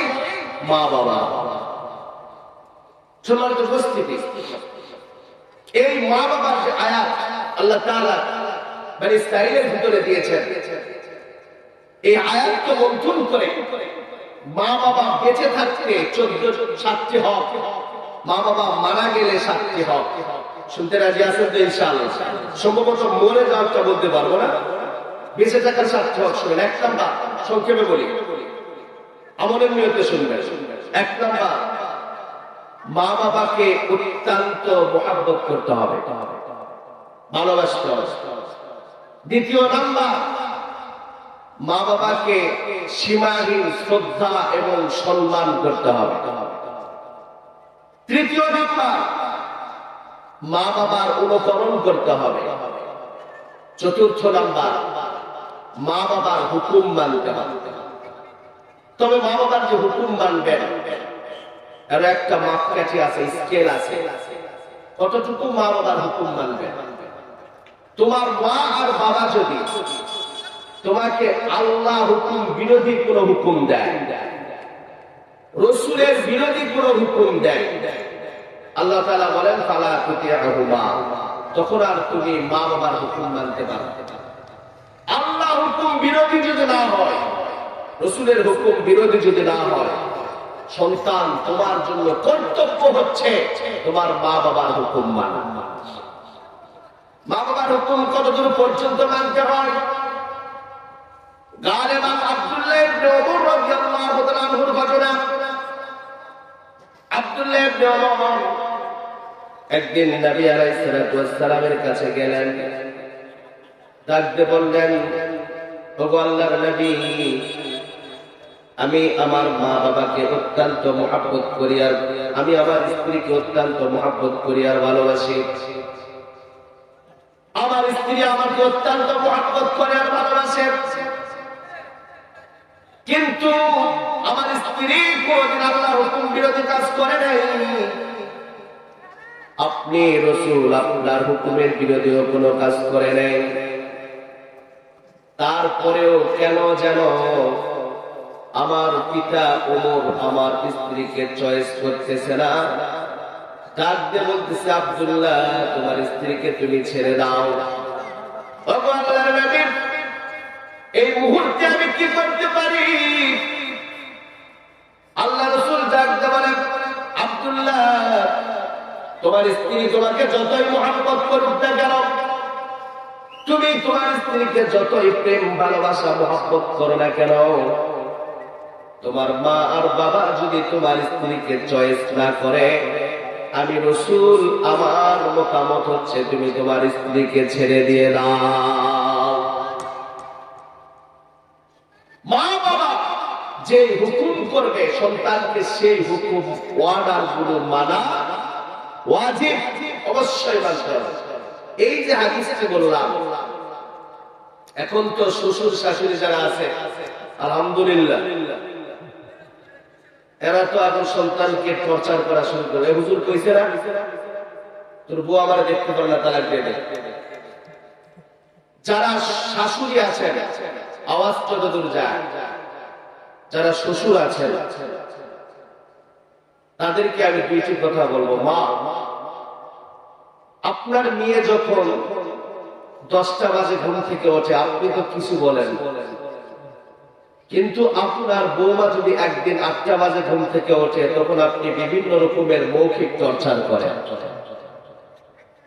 মা বাবা। সম্মানিত উপস্থিতি, এই মা বাবার যে আয়াত আল্লাহ তাআলা বনী ইসরাঈলের ভিতরে দিয়েছেন, এই আয়াতকে মন্থন করে মা বাবা বেঁচে থাকতে 7টি হক, মা বাবা মারা গেলে 7টি হক। শুনতে রাজি আছেন তো ইনশাআল্লাহ? সম্ভবত মরে যাওয়াটা বলতে পারবো না, বেঁচে থাকার 7টি হক শুনেন। 1 নাম্বার, সংক্ষেপে বলি, আমলের নিয়তে শুনবেন। 1 নাম্বার, মা বাবাকে অত্যন্ত মহব্বত করতে হবে, ভালোবাসতে হবে। 2 নাম্বার, মা বাবাকে সীমাহীন শ্রদ্ধা এবং সম্মান করতে হবে। 3 নাম্বার, মা বাবার অনুকরণ করতে হবে। 4 নাম্বার, মা বাবার হুকুম মানতে হবে। তবে মা বাবার যে হুকুম মানবেন এর একটা মাপকাঠি আছে, স্কেল আছে, কতটুকু মা বাবার হুকুম মানবেন। তোমার মা আর বাবা যদি তোমাকে আল্লাহ হুকুম বিরোধী কোন হুকুম দেয়, রাসূলের বিরোধী কোন হুকুম দেয়, আল্লাহ তাআলা বলেন ফালা তুতি'হুমা, তখন আর তুমি মা বাবার হুকুম মানতে পারবে না। আল্লাহ হুকুম বিরোধী যদি না হয়, রাসূলের হুকুম বিরোধী যদি না হয়, সন্তান তোমার জন্য কর্তব্য হচ্ছে তোমার মা বাবার হুকুম মানা। মা বাবার হুকুম কতদূর পর্যন্ত মানতে হয়? গালেবান আব্দুল্লাহ ইবনে ওমর রাদিয়াল্লাহু তাআলা আনহুর ঘটনা। আব্দুল্লাহ ইবনে ওমর একদিন নবী আলাইহিস সালাতু ওয়াস সালামের কাছে গেলেন, ডাকতে বললেন, ওগো আল্লাহর নবী, আমি আমার মা বাবাকে অত্যন্ত মহব্বত করি, আর আমি আমার স্ত্রীকে অত্যন্ত মহব্বত করি আর ভালোবাসি। আমার স্ত্রী আমাকে অত্যন্ত মহব্বত করে আর ভালোবাসে, কিন্তু আমার স্ত্রী কোনদিন আল্লাহর হুকুম বিরোধী কাজ করে নাই। আপনি রাসূল আপনার হুকুমের বিরোধীও কোনো কাজ করে নাই, তারপরেও কেন যেন আমার পিতা ওমর আমার স্ত্রীকে চয়েস করতেছে না। ডাক দিয়ে বলতেছে, আব্দুল্লাহ, তোমার স্ত্রীকে তুমি ছেড়ে দাও। ওগো আল্লাহর নবী, এই মুহূর্তে আমি কি করতে পারি? আল্লাহ রাসূল ডাক দিয়ে বলেন, আব্দুল্লাহ, তোমার স্ত্রী তোমাকে যতই মহব্বত করুক না কেন, তুমি তোমার স্ত্রীকে যতই প্রেম ভালোবাসা মহব্বত করো না কেন, তোমার মা আর বাবা যদি তোমার স্ত্রীকে চয়েস না করে, আমি রাসূল আমার মতামত হচ্ছে তুমি তোমার স্ত্রীকে ছেড়ে দিয়ে দাও। মা বাবা যে হুকুম করবে সন্তানকে সেই হুকুম ওয়ার্ডার গুলো মানা ওয়াজিব, অবশ্যই মানতে হবে। এই যে হাদিসটি বললাম, এখন তো শ্বশুর শাশুড়ি যারা আছে আলহামদুলিল্লাহ, এরা তো এখন সন্তানকে টর্চার করা শুরু করে। হুজুর কইছে না তোর বউ আমার দেখতে পারে না, তালাক দিয়ে দেয়। যারা শাশুড়ি আছেন আওয়াজ যতদূর যায়, যারা শ্বশুর আছেন তাদেরকে আমি দুইটি কথা বলবো। মা, আপনার মেয়ে যখন 10টা বাজে ঘুম থেকে ওঠে আপনি তো কিছু বলেন, কিন্তু আপনার বৌমা যদি একদিন 8টা বাজে ঘুম থেকে ওঠে তখন আপনি বিভিন্ন রকমের মৌখিক টর্চার করেন।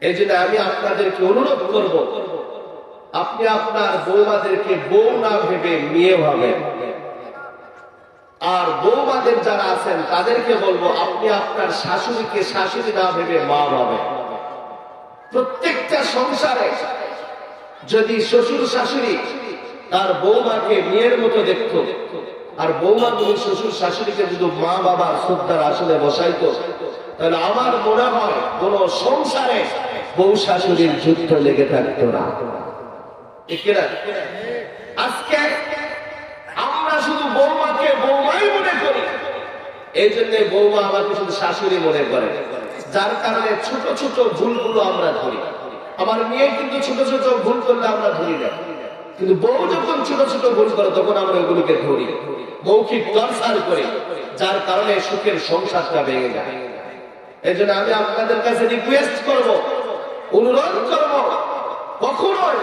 এই জন্য আমি আপনাদেরকে অনুরোধ করব, আপনি আপনার বৌমাদেরকে বউ না ভেবে মেয়ে ভাবেন। আর বৌমাদের যারা আছেন তাদেরকে বলবো, আপনি আপনার শাশুড়িকে শাশুড়ি না ভেবে মা ভাবেন। প্রত্যেকটা সংসারে যদি শ্বশুর শাশুড়ি তার বৌমাকে মেয়ের মতো দেখতো, আর বৌমা যদি শ্বশুর শাশুড়িকে যদি মা বাবার শ্রদ্ধার আসলে বসাইতো, তাহলে আমার মনে হয় কোন সংসারে বউ শাশুড়ির যুদ্ধ লেগে থাকতো না। আজকে আমরা শুধু বৌমাকে বৌমাই মনে করি, এই জন্য বৌমা আমাকে শুধু শাশুড়ি মনে করে, যার কারণে ছোট ছোট ভুলগুলো আমরা ধরি। আমার মেয়ে কিন্তু ছোট ছোট ভুল করলে আমরা ধরি না, কিন্তু বউ যখন ছোট ছোট ভুল করে তখন আমরা ওগুলোকে ধরি, মৌখিক টর্চার করি, যার কারণে সুখের সংসারটা ভেঙে যায়। এই জন্য আমি আপনাদের কাছে রিকোয়েস্ট করব, অনুরোধ করব, কখনোই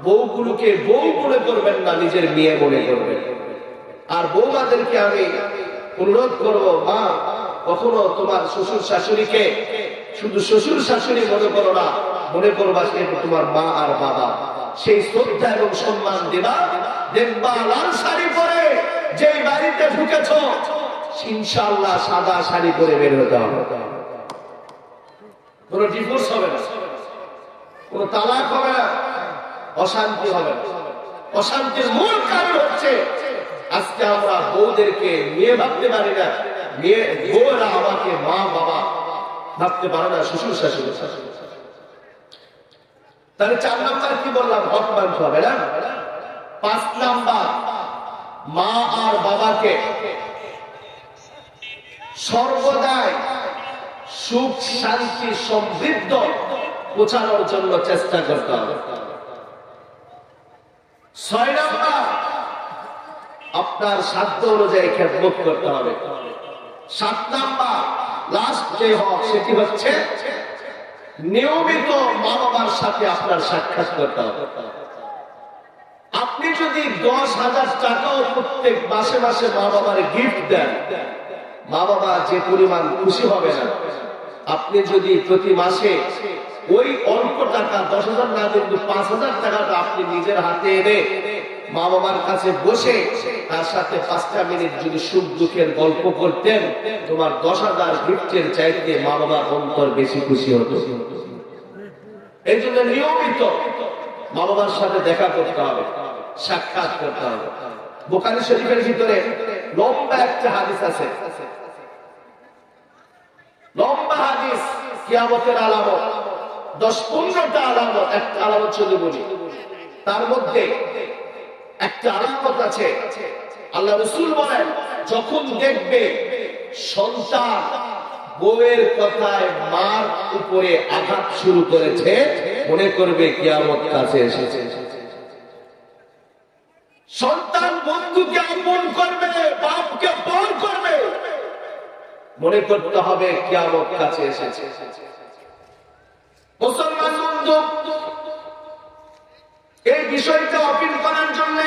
বউগুলোকে বউ মনে করবেন না, নিজের মেয়ে মনে করবেন। আর বৌমাদেরকে আমি অনুরোধ করব, মা, কখনো তোমার শ্বশুর শাশুড়িকে শুধু শ্বশুর শাশুড়ি মনে করো না, মনে করবা সে তোমার মা আর বাবা। সেই শ্রদ্ধা এবং সম্মান দিবা। দেখবা লাল শাড়ি পরে যে বাড়িতে ঢুকেছ ইনশাআল্লাহ সাদা শাড়ি পরে বের হতে হবে। কোন ডিভোর্স হবে না, কোন তালাক হবে না, অশান্তি হবে না। অশান্তির মূল কারণ হচ্ছে আজকে আমরা বউদেরকে মেয়ে ভাবতে পারি না, মেয়ে বউরা আমাকে মা বাবা ভাবতে পারে না, শ্বশুর শাশুড়ি। তাহলে 4 নাম্বার কি বললাম? হক মানতে হবে না। 5 নাম্বার, মা আর বাবাকে সর্বদাই সুখ শান্তি সমৃদ্ধ পৌঁছানোর জন্য চেষ্টা করতে হবে। 6 নাম্বার, আপনার সাধ্য অনুযায়ী খেদমত করতে হবে। 7 নাম্বার, লাস্ট যে হক সেটি হচ্ছে নিয়মিত মা বাবার সাথে আপনার সাক্ষাৎ করতে হবে। আপনি যদি 10,000 টাকাও প্রত্যেক মাসে মাসে মা বাবার গিফট দেন, মা বাবা যে পরিমাণ খুশি হবে না। আপনি যদি প্রতি মাসে ওই অল্প টাকা 10,000 না কিন্তু 5,000 টাকাটা আপনি নিজের হাতে এনে মা বাবার কাছে বসে তার সাথে 5টা মিনিট যদি সুখ দুঃখের গল্প করতেন, তোমার 10,000 গিফটের চাইতে মা বাবার অন্তর বেশি খুশি হতো। এই জন্য নিয়মিত মা বাবার সাথে দেখা করতে হবে, সাক্ষাৎ করতে হবে। বুখারী শরীফের ভিতরে লম্বা একটা হাদিস আছে, লম্বা হাদিস, কিয়ামতের আলামত, 10-15টা আলামত। একটা আলামত শুধু বলি, তার মধ্যে একটা আলামত আছে। আল্লাহ রাসূল বলেন, যখন দেখবে সন্তান বউয়ের কথায় মার উপরে আঘাত শুরু করেছে, মনে করবে কিয়ামত কাছে এসেছে। সন্তান বন্ধুকে আপন করবে, বাপকে পর করবে, মনে করতে হবে কিয়ামত কাছে এসেছে। মুসলমান বন্ধু, এই বিষয়টা অপিল করার জন্য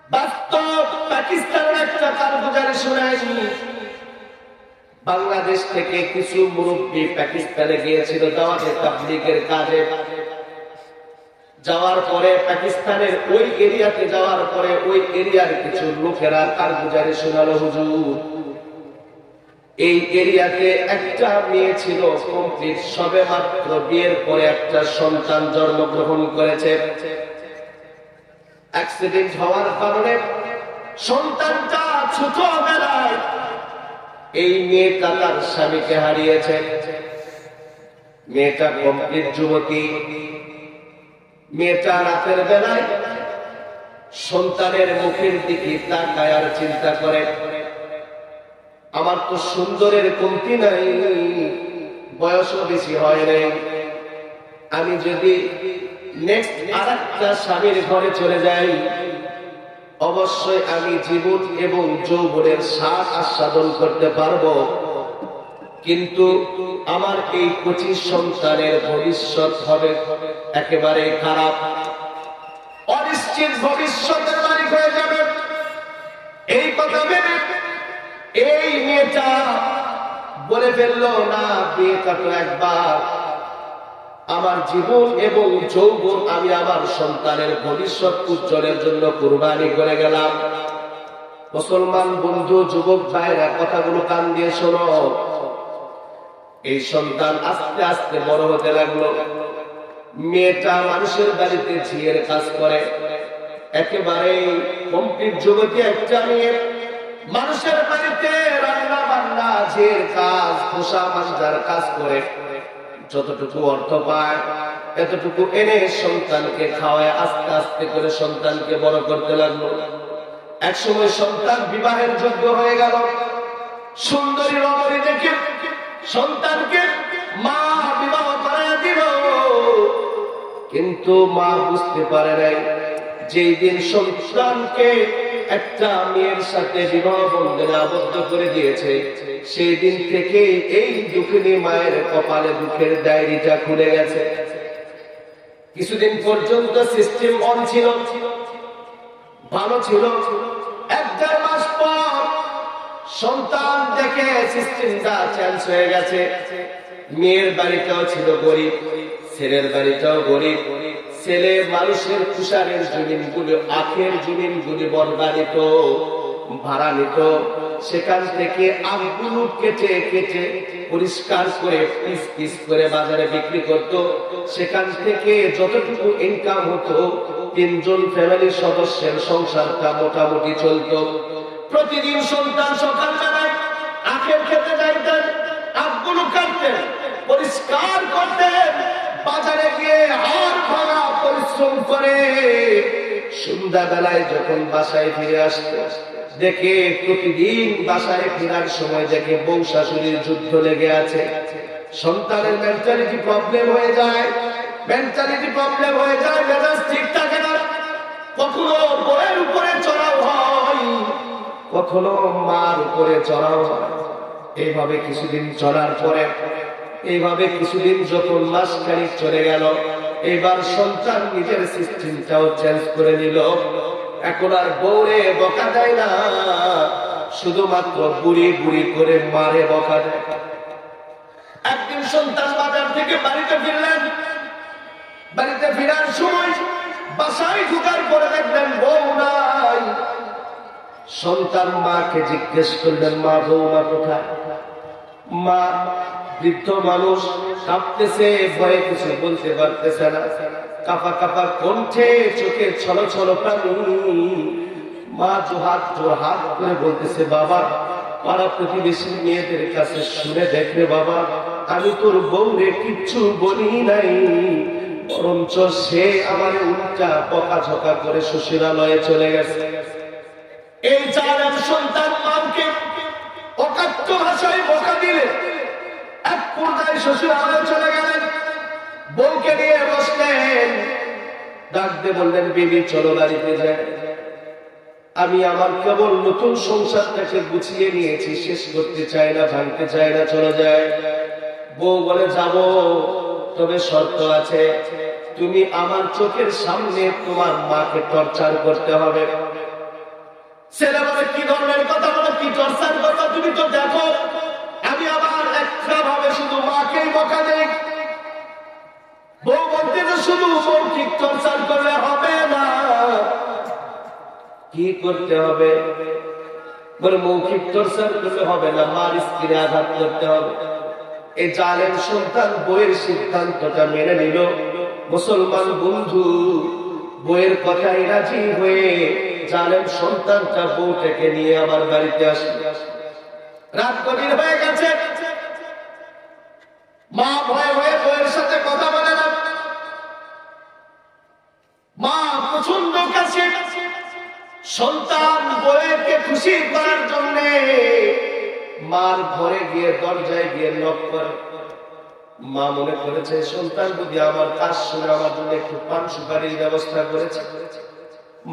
বাস্তব পাকিস্তানের একটা কারগুজারি শোনায়নি। বাংলাদেশ থেকে কিছু মুরব্বী পাকিস্তানে গিয়েছিল দাওয়াতে তাবলীগের কাজে। যাওয়ার পরে পাকিস্তানের ওই এরিয়াতে যাওয়ার পরে ওই এরিয়ার কিছু লোকেরা কারগুজারি শোনালো, হুজুর এই এরিয়াতে একটা মেয়ে ছিল কমপ্লিট, সবে মাত্র বিয়ের পরে একটা সন্তান জন্মগ্রহণ করেছে। অ্যাক্সিডেন্ট হওয়ার কারণে সন্তানটা ছোটবেলায় এই মেয়েটা তার স্বামীকে হারিয়েছে। মেয়েটা কমপ্লিট যুবতী। মেয়েটা রাতের বেলায় সন্তানের মুখের দিকে তাকায় আর চিন্তা করে, আমার তো সুন্দরের কমতি নাই, বয়সও বেশি হয় নাই, আমি যদি নেক্সট আরেকটা স্বামীর ঘরে চলে যাই অবশ্যই আমি জীবন এবং যৌবনের স্বাদ আস্বাদন করতে পারবো, কিন্তু আমার এই 25 সন্তানের ভবিষ্যৎ হবে একেবারে খারাপ, অনিশ্চিত ভবিষ্যতের মালিক হয়ে যাবে। এই কথা ভেবে এই মেয়েটা বলে ফেললো, না বিয়েটা তো একবার, আমার জীবন এবং যৌবন আমি আমার সন্তানের ভবিষ্যৎ উজ্জ্বলের জন্য কুরবানি করে গেলাম। মুসলমান বন্ধু, যুবক ভাইরা, কথাগুলো কান দিয়ে শোনো। এই সন্তান আস্তে আস্তে বড় হতে লাগলো। মেয়েটা মানুষের বাড়িতে ঝিয়ের কাজ করে, একেবারে কমপ্লিট যুবতী একটা মেয়ে, মানুষের বাড়িতে রান্না বান্না, ঝিয়ের কাজ, খোসা মাঞ্জার কাজ করে যতটুকু অর্থ পায় এতটুকু এনে সন্তানকে খাওয়ায় আস্তে আস্তে করে সন্তানকে বড় করতে লাগলো। একসময় সন্তান বিবাহের যোগ্য হয়ে গেল। সুন্দরী রমণী দেখে সন্তানকে মা বিবাহ করায় দিল, কিন্তু মা বুঝতে পারে নাই যেই দিন সন্তানকে একটা মেয়ের সাথে বিবাহ বন্ধনে আবদ্ধ করে দিয়েছে সেই দিন থেকে এই দুঃখিনী মায়ের কপালে দুঃখের ডায়েরিটা খুলে গেছে। কিছুদিন পর্যন্ত সিস্টেম অন ছিল, ভালো ছিল। 1-1.5 মাস পর সন্তান দেখে সিস্টেমটা চেঞ্জ হয়ে গেছে। মেয়ের বাড়িটাও ছিল গরিব, ছেলের বাড়িটাও গরিব। ছেলে মানুষের তুষারের জমিনগুলো, আখের জমিনগুলি বর্গানিত, ভাড়া নিত, সেখান থেকে আখগুলো কেটে কেটে পরিষ্কার করে পিস পিস করে বাজারে বিক্রি করত। সেখান থেকে যতটুকু ইনকাম হতো 3 জন ফ্যামিলির সদস্যের সংসারটা মোটামুটি চলত। প্রতিদিন সন্তান সকালবেলায় আখের খেতে যাইতেন, আখগুলো কাটতেন, পরিষ্কার করতেন, বাজারে গিয়ে হাড় ভাঙা পরিশ্রম করে সন্ধ্যাবেলায় যখন বাসায় ফিরে আসতো দেখে প্রতিদিন বাসায় ফেরার সময় দেখে বউ শাশুড়ির যুদ্ধ লেগে আছে। সন্তানের মেন্টালিটি প্রবলেম হয়ে যায়, মেজাজ ঠিক থাকে না। কখনো বউয়ের উপরে চড়াও হয়, কখনো মার উপরে চড়াও হয়। এইভাবে কিছুদিন চলার পরে, এইভাবে কিছুদিন যখন মাসখানেক চলে গেল, এবার সন্তান নিজের সিস্টেমটাও চেঞ্জ করে নিল। এখন আর বউরে বকা দেয় না, শুধুমাত্র বুড়ি বুড়ি করে মারে বকা দেয়। একদিন সন্তান বাজার থেকে বাড়িতে ফিরলেন। বাড়িতে ফেরার সময় বাসায় ঢুকার পরে দেখলেন বউ নাই। সন্তান মাকে জিজ্ঞেস করলেন, মা বৌমা কোথায়? মা বৃদ্ধ মানুষ, কাঁপতেছে, ভয়ে কিছু বলতে পারতেছে না, কাঁপা কাঁপা কণ্ঠে, চোখে ছলো ছলো পানি। মা জোহাত জোহাত করে বলতেছে, বাবা পাড়া প্রতিবেশী মেয়েদের কাছে শুনে দেখবে বাবা, আমি তোর বউরে কিচ্ছু বলি নাই, বরঞ্চ সে আমার উল্টা বকাঝকা করে শ্বশুরালয়ে চলে গেছে। এই জালেম সন্তান মাকে অকাট্য ভাষায় বকা দিলে এক পর্যায়ে শ্বশুরালয়ে চলে গেলেন। বউকে নিয়ে বসলেন, ডাক দিয়ে বললেন, বিবি চলো বাড়িতে যাই, আমি আমার কেবল নতুন সংসারটাকে গুছিয়ে নিয়েছি, শেষ করতে চাই না, ভাঙতে চাই না, চলে যায়। বউ বলে, যাব, তবে শর্ত আছে, তুমি আমার চোখের সামনে তোমার মাকে টর্চার করতে হবে। ছেলে বলে, কি ধরনের কথা বলে, কি টর্চার করবে? তুমি তো দেখো আমি আবার একটা ভাবে শুধু মাকেই বকা দেই। বউ বলতে তো শুধু মৌখিক টর্চার করলে হবে না, কি করতে হবে? বলে, মৌখিক টর্চার করলে হবে না, মার স্ত্রীর আঘাত করতে হবে। এই জালেম সন্তান বইয়ের সিদ্ধান্তটা মেনে নিল। মুসলমান বন্ধু, বউয়ের কথায় রাজি হয়ে জানেন সন্তানটা বউটাকে নিয়ে আমার বাড়িতে আসে। রাত গভীর হয়ে গেছে, মা ভয়ে ভয়ে বউয়ের সাথে কথা বলে না। মা প্রচন্ড কাছে, সন্তান বউকে খুশি করার জন্য মার ঘরে গিয়ে দরজায় গিয়ে নক করে। মা মনে করেছে সন্তান যদি আমার কাজ শুনে আমার জন্য একটু পান সুপারির ব্যবস্থা করেছে।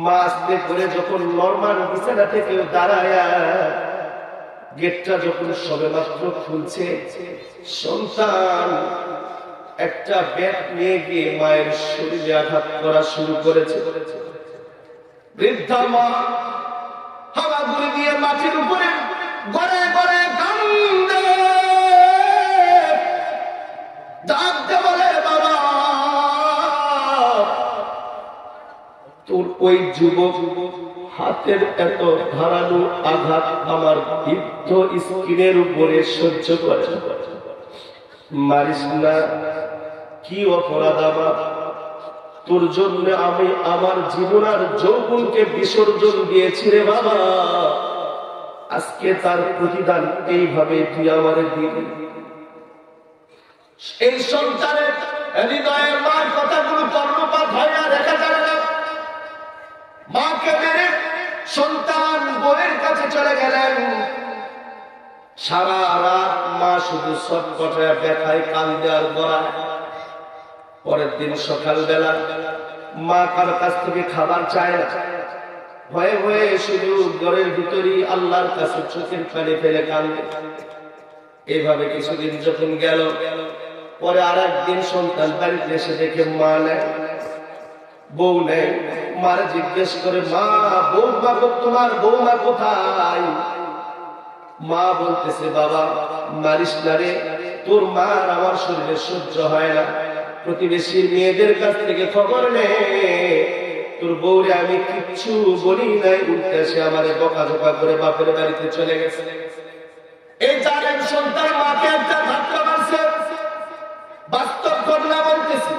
মা আস্তে করে যখন নরমাল বিছানা থেকে দাঁড়ায়, গেটটা যখন সবে মাত্র খুলছে, সন্তান একটা ব্যাট নিয়ে গিয়ে মায়ের শরীরে আঘাত করা শুরু করেছে। বৃদ্ধা মা হামাগুড়ি দিয়ে মাটির উপরে গড়ে গড়ে কান্দে, ডাকতে বলে বাবা। তোর ওই যুবক হাতের এত ধারালো আঘাত আমার বৃদ্ধ স্কিনের উপরে সহ্য করে, মারিস না। কি অপরাধ আমার? তোর জন্য আমি আমার জীবন আর যৌবনকে বিসর্জন দিয়েছি রে বাবা। আজকে তার প্রতিদান এইভাবে তুই আমারে দিবি। এই সন্তানের হৃদয়ের মার কথাগুলো কর্ণপাত হয় না, দেখা যায় না। মাকে মেরে সন্তান বউয়ের কাছে চলে গেলেন। সারা রাত মা শুধু সটপটায় ব্যথায় কান্দে আর গড়ায়। পরের দিন সকালবেলা মা কারো কাছ থেকে খাবার চায় না, ভয়ে ভয়ে শুধু ঘরের ভিতরেই আল্লাহর কাছে চোখের পানি ফেলে কান্দে। এইভাবে কিছুদিন যখন গেল, পরে আর একদিন সন্তান বাড়িতে এসে দেখে মা নেই, বউ নেই। মারে জিজ্ঞেস করে, মা বৌমা, তোমার বৌমা কোথায়? মা বলতেছে, বাবা মারিস না রে, তোর মা আমার শরীরে সহ্য হয় না। প্রতিবেশীর মেয়েদের কাছ থেকে খবর নে, তোর বউরে আমি কিচ্ছু বলি নাই, উল্টে সে আমারে বকাঝকা করে বাপের বাড়িতে চলে গেছে। এই জানেন সন্তান মাকে একটা ধাক্কা মারছে। বাস্তব ঘটনা বলতেছি।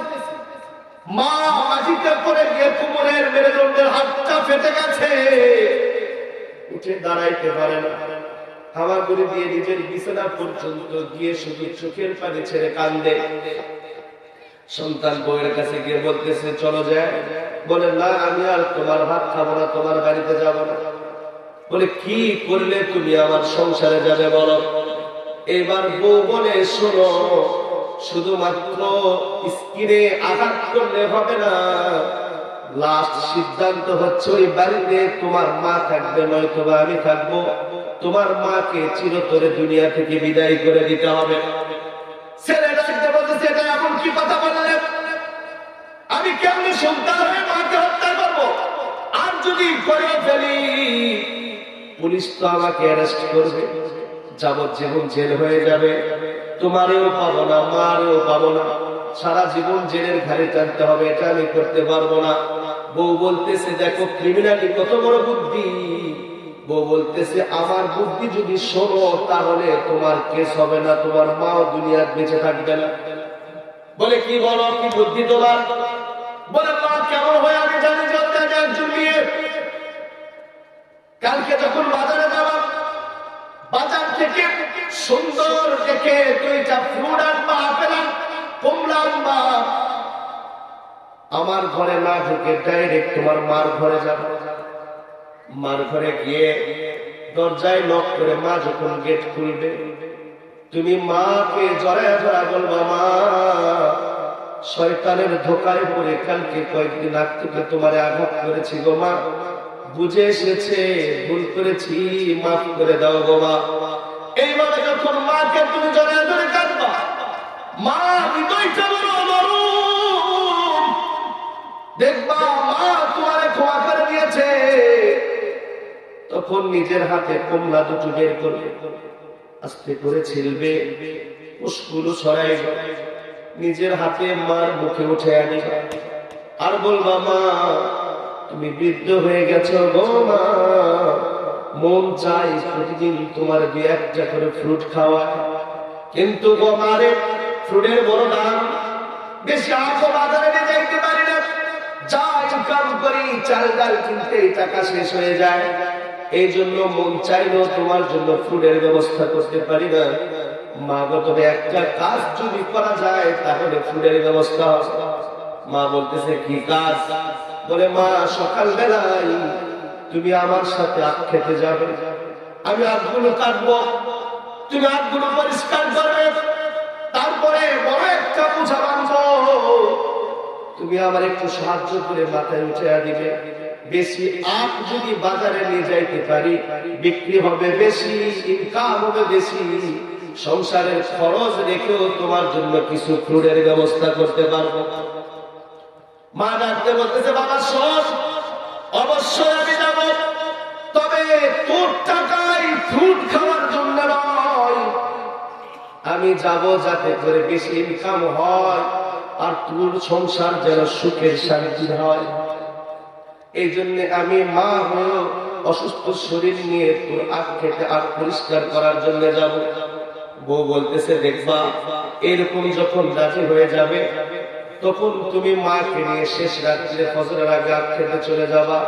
মা মাটিতে পড়ে গিয়ে কোমরের মেরুদণ্ডের হাতটা ফেটে গেছে, উঠে দাঁড়াইতে পারে না। হামাগুড়ি দিয়ে নিজের বিছানা পর্যন্ত গিয়ে শুধু চোখের পানি ছেড়ে কান্দে। সন্তান বউয়ের কাছে গিয়ে বলতেছে, চলো যায়। বলে, না আমি আর তোমার ভাত খাবো না, তোমার বাড়িতে যাব না। বলে, কি করলে তুমি আমার সংসারে যাবে বলো? এবার বউ বলে, শোনো, শুধুমাত্র স্কিনে আঘাত করলে হবে না, লাস্ট সিদ্ধান্ত হচ্ছে ওই বাড়িতে তোমার মা থাকবে, নয়তো আমি থাকবো। তোমার মাকে চিরতরে দুনিয়া থেকে বিদায় করে দিতে হবে। ছেলেটা বলতেছে, এটা এমন কি কথা বললেন? আমি কেমনি সন্তান হয়ে মাকে হত্যা করবো? আর যদি করে ফেলি পুলিশ তো আমাকে অ্যারেস্ট করবে, যাবজ্জীবন জেল হয়ে যাবে। তোমারেও পাবো না, মারেও পাবো না, সারা জীবন জেলের ঘাড়ে টানতে হবে, এটা আমি করতে পারবো না। বউ বলতেছে, দেখো ক্রিমিনালি কত বড় বুদ্ধি। বউ বলতেছে, আমার বুদ্ধি যদি শোনো তাহলে তোমার কেস হবে না, তোমার মাও দুনিয়ার বেঁচে থাকবে না। বলে, কি বলো, কি বুদ্ধি তোমার? বলে, মা কেমন হয় আমি জানি, একজন মেয়ে কালকে যখন বাজারে যাবা, বাজার থেকে সুন্দর দেখে দুইটা ফ্রুট আনবা, আপেল কমলা আনবা। আমার ঘরে না ঢুকে ডাইরেক্ট তোমার মার ঘরে যাবে। মার ঘরে গিয়ে দরজায় নক করে মা যখন গেট খুলবে, তুমি মাকে জড়ায় ধরা বলবা, মা শয়তানের ধোকায় পড়ে কালকে কয়েকদিন আগ থেকে তোমারে আঘাত করেছি গো মা, বুঝে এসেছে, ভুল করেছি, মাফ করে দাও গো মা। এইভাবে যখন মাকে তুমি জড়ায় ধরে কাঁদবা, মা হৃদয়টা বড় নরম, দেখবা মা তোমারে ক্ষমা করে দিয়েছে। তখন নিজের হাতে কমলা দুটো বের করবে, আস্তে করে ছিলবে, উস্কুলো ছড়াইবে, নিজের হাতে মার মুখে উঠে আনিবা আর বলবা, মা তুমি বৃদ্ধ হয়ে গেছো গো মা, মন চাই প্রতিদিন তোমার দুই একটা করে ফ্রুট খাওয়া, কিন্তু গো মারে ফ্রুটের বড় দাম, বেশি আঁকো বাজারে নিয়ে যাইতে পারি না, যাই কিছু কাম করি, চাল ডাল কিনতে টাকা শেষ হয়ে যায়, এই জন্য মন চাইলেও তোমার জন্য ফুডের ব্যবস্থা করতে পারি না। মা গো তবে একটা কাজ যদি করা যায় তাহলে ফুডের ব্যবস্থা হবে। মা বলতেছে কি কাজ? বলে মা সকাল বেলায় তুমি আমার সাথে আখ খেতে যাবে, আমি আখগুলো কাটবো, তুমি আখগুলো পরিষ্কার করবে, তারপরে বড় একটা বোঝা বাঁধবো, তুমি আমার একটু সাহায্য করে মাথায় উঠে দিবে। বেশি আখ যদি বাজারে নিয়ে যাইতে পারি, বিক্রি হবে বেশি, ইনকাম হবে বেশি, সংসারের খরচ রেখেও তোমার জন্য কিছু ফ্রুটের ব্যবস্থা করতে পারবো। মা ডাকতে বলতেছে বাবা শোন, অবশ্যই আমি যাব, তবে তোর টাকায় ফ্রুট খাওয়ার জন্য নয়, আমি যাব যাতে করে বেশি ইনকাম হয় আর তোর সংসার যেন সুখের শান্তি হয়। এই জন্য আমি মা হয়ে অসুস্থ শরীর নিয়ে তোর আখ খেতে আখ পরিষ্কার করার জন্য যাব। বউ বলতেছে দেখবা এরকম যখন রাজি হয়ে যাবে তখন তুমি মাকে নিয়ে শেষ রাত্রে ফজরের আগে আখ খেতে চলে যাবা,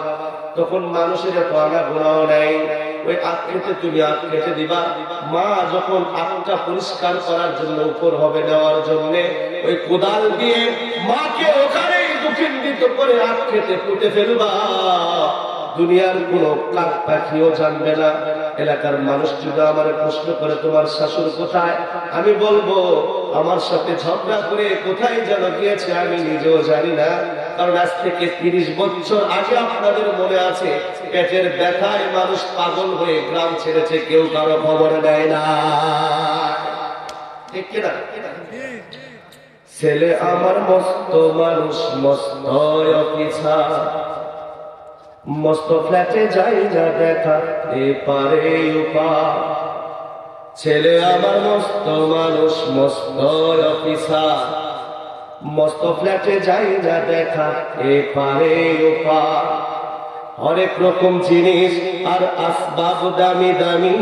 তখন মানুষের এত আনা গোনাও নেই, ওই আখ খেতে তুমি আখ খেতে দিবা। মা যখন আখটা পরিষ্কার করার জন্য উপর হবে নেওয়ার জন্য, ওই কোদাল দিয়ে মাকে ওখানেই দুঃখিত করে আখ খেতে পুঁতে ফেলবা। দুনিয়ার কোন কাক পাখিও জানবে না। এলাকার মানুষ যদি আমার প্রশ্ন করে তোমার শাশুড়ি কোথায়, আমি বলবো আমার সাথে ঝগড়া করে কোথায় যেন গিয়েছে, আমি নিজেও জানি না। কারণ আজ থেকে 30 বছর আগে আপনাদের মনে আছে পেটের ব্যথায় মানুষ পাগল হয়ে গ্রাম ছেড়েছে, কেউ কারো খবর নেয় না, ঠিক কিনা? ছেলে আমার মস্ত মানুষ, মস্ত অফিসার, মস্ত ফ্ল্যাটে যাই না দেখা এপারে ওপার। ছেলে আমার মস্ত মানুষ, মস্ত অফিসার, মস্ত ফ্ল্যাটে যাই না দেখা এপারে ওপার। হরেক রকম জিনিস আর আসবাব দামি দামি,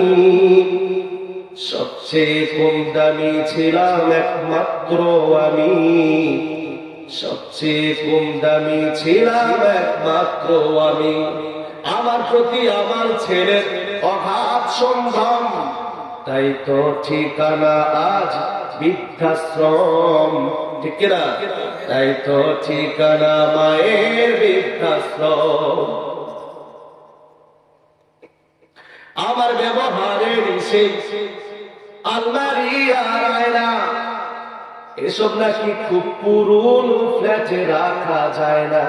সবচেয়ে কম দামি ছিলাম একমাত্র আমি, সবচেয়ে কম দামি ছিলাম একমাত্র আমি। আমার প্রতি আমার ছেলের অগাধ সম্ভ্রম, তাই তো ঠিকানা আজ বৃদ্ধাশ্রম, ঠিক কিনা? তাই তো ঠিকানা মায়ের বৃদ্ধাশ্রম। আমার ব্যবহারের সেই আলমারি আর আয়না, এসব নাকি খুব পুরনো ফ্ল্যাটে রাখা যায় না।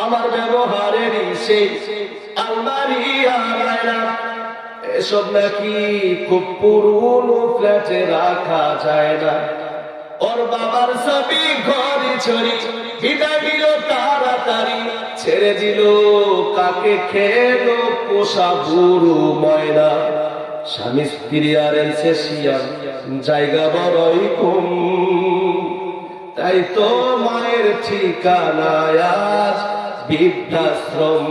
আমার ব্যবহারের সেই আলমারি আর আয়না, এসব নাকি খুব পুরনো ফ্ল্যাটে রাখা যায় না। ওর বাবার সবই ঘরে ছড়ি বিদায় দিল তাড়াতাড়ি, ছেড়ে দিল কাকে খেলো পোষা বুড়ো ময়না। স্বামী স্ত্রী আর এসেছিয়াম জায়গা বড়ই কম, তাই তো মায়ের ঠিকানা আজ বৃদ্ধাশ্রম।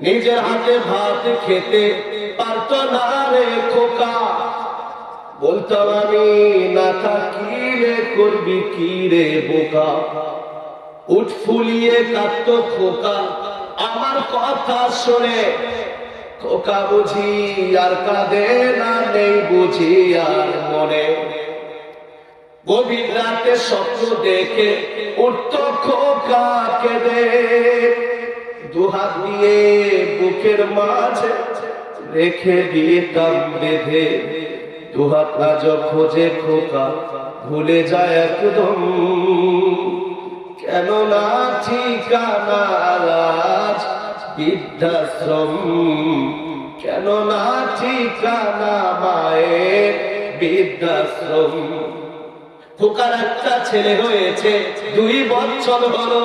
নিজের হাতে ভাত খেতে পারত না রে খোকা, বলতাম আমি না থাকিলে করবি কি রে বোকা। উঠ ফুলিয়ে কাঁদতো খোকা আমার কথা শুনে, খোকা বুঝি আর কাঁদে না, নেই বুঝি আর মনে। গভীর রাতে স্বপ্ন দেখে উঠতো খোকা কেঁদে, দুহাত দিয়ে বুকের মাঝে রেখে দিতাম বেঁধে। দুহাত আজ খোঁজে খোকা ভুলে যায় একদম, কেন না ঠিকানা আজ বৃদ্ধাশ্রম, কেন না ঠিকানা মায়ের বৃদ্ধাশ্রম। খোকার একটা ছেলে হয়েছে 2 বছর হলো,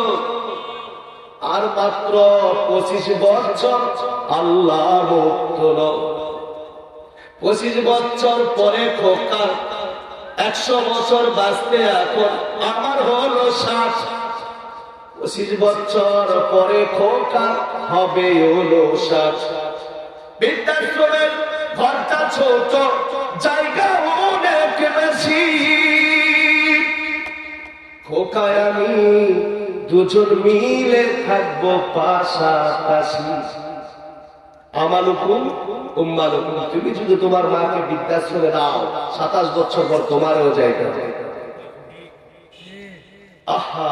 আর মাত্র 25 বছর আল্লাহ মুক্ত। 25 বছর পরে খোকার 100 বছর বাঁচতে এখন আমার হলো 60। 25 বছর পরে খোকা হবে হলো 60। বৃদ্ধাশ্রমের ঘরটা ছোট, জায়গা অনেক বেশি। খোকায় আমি দুজন মিলে থাকবো পাশাপাশি। আমালুকুম উম্মালুকুম, তুমি যদি তোমার মাকে বৃদ্ধাশ্রমে দাও 27 বছর পর তোমারও যাইতে হবে। আহা।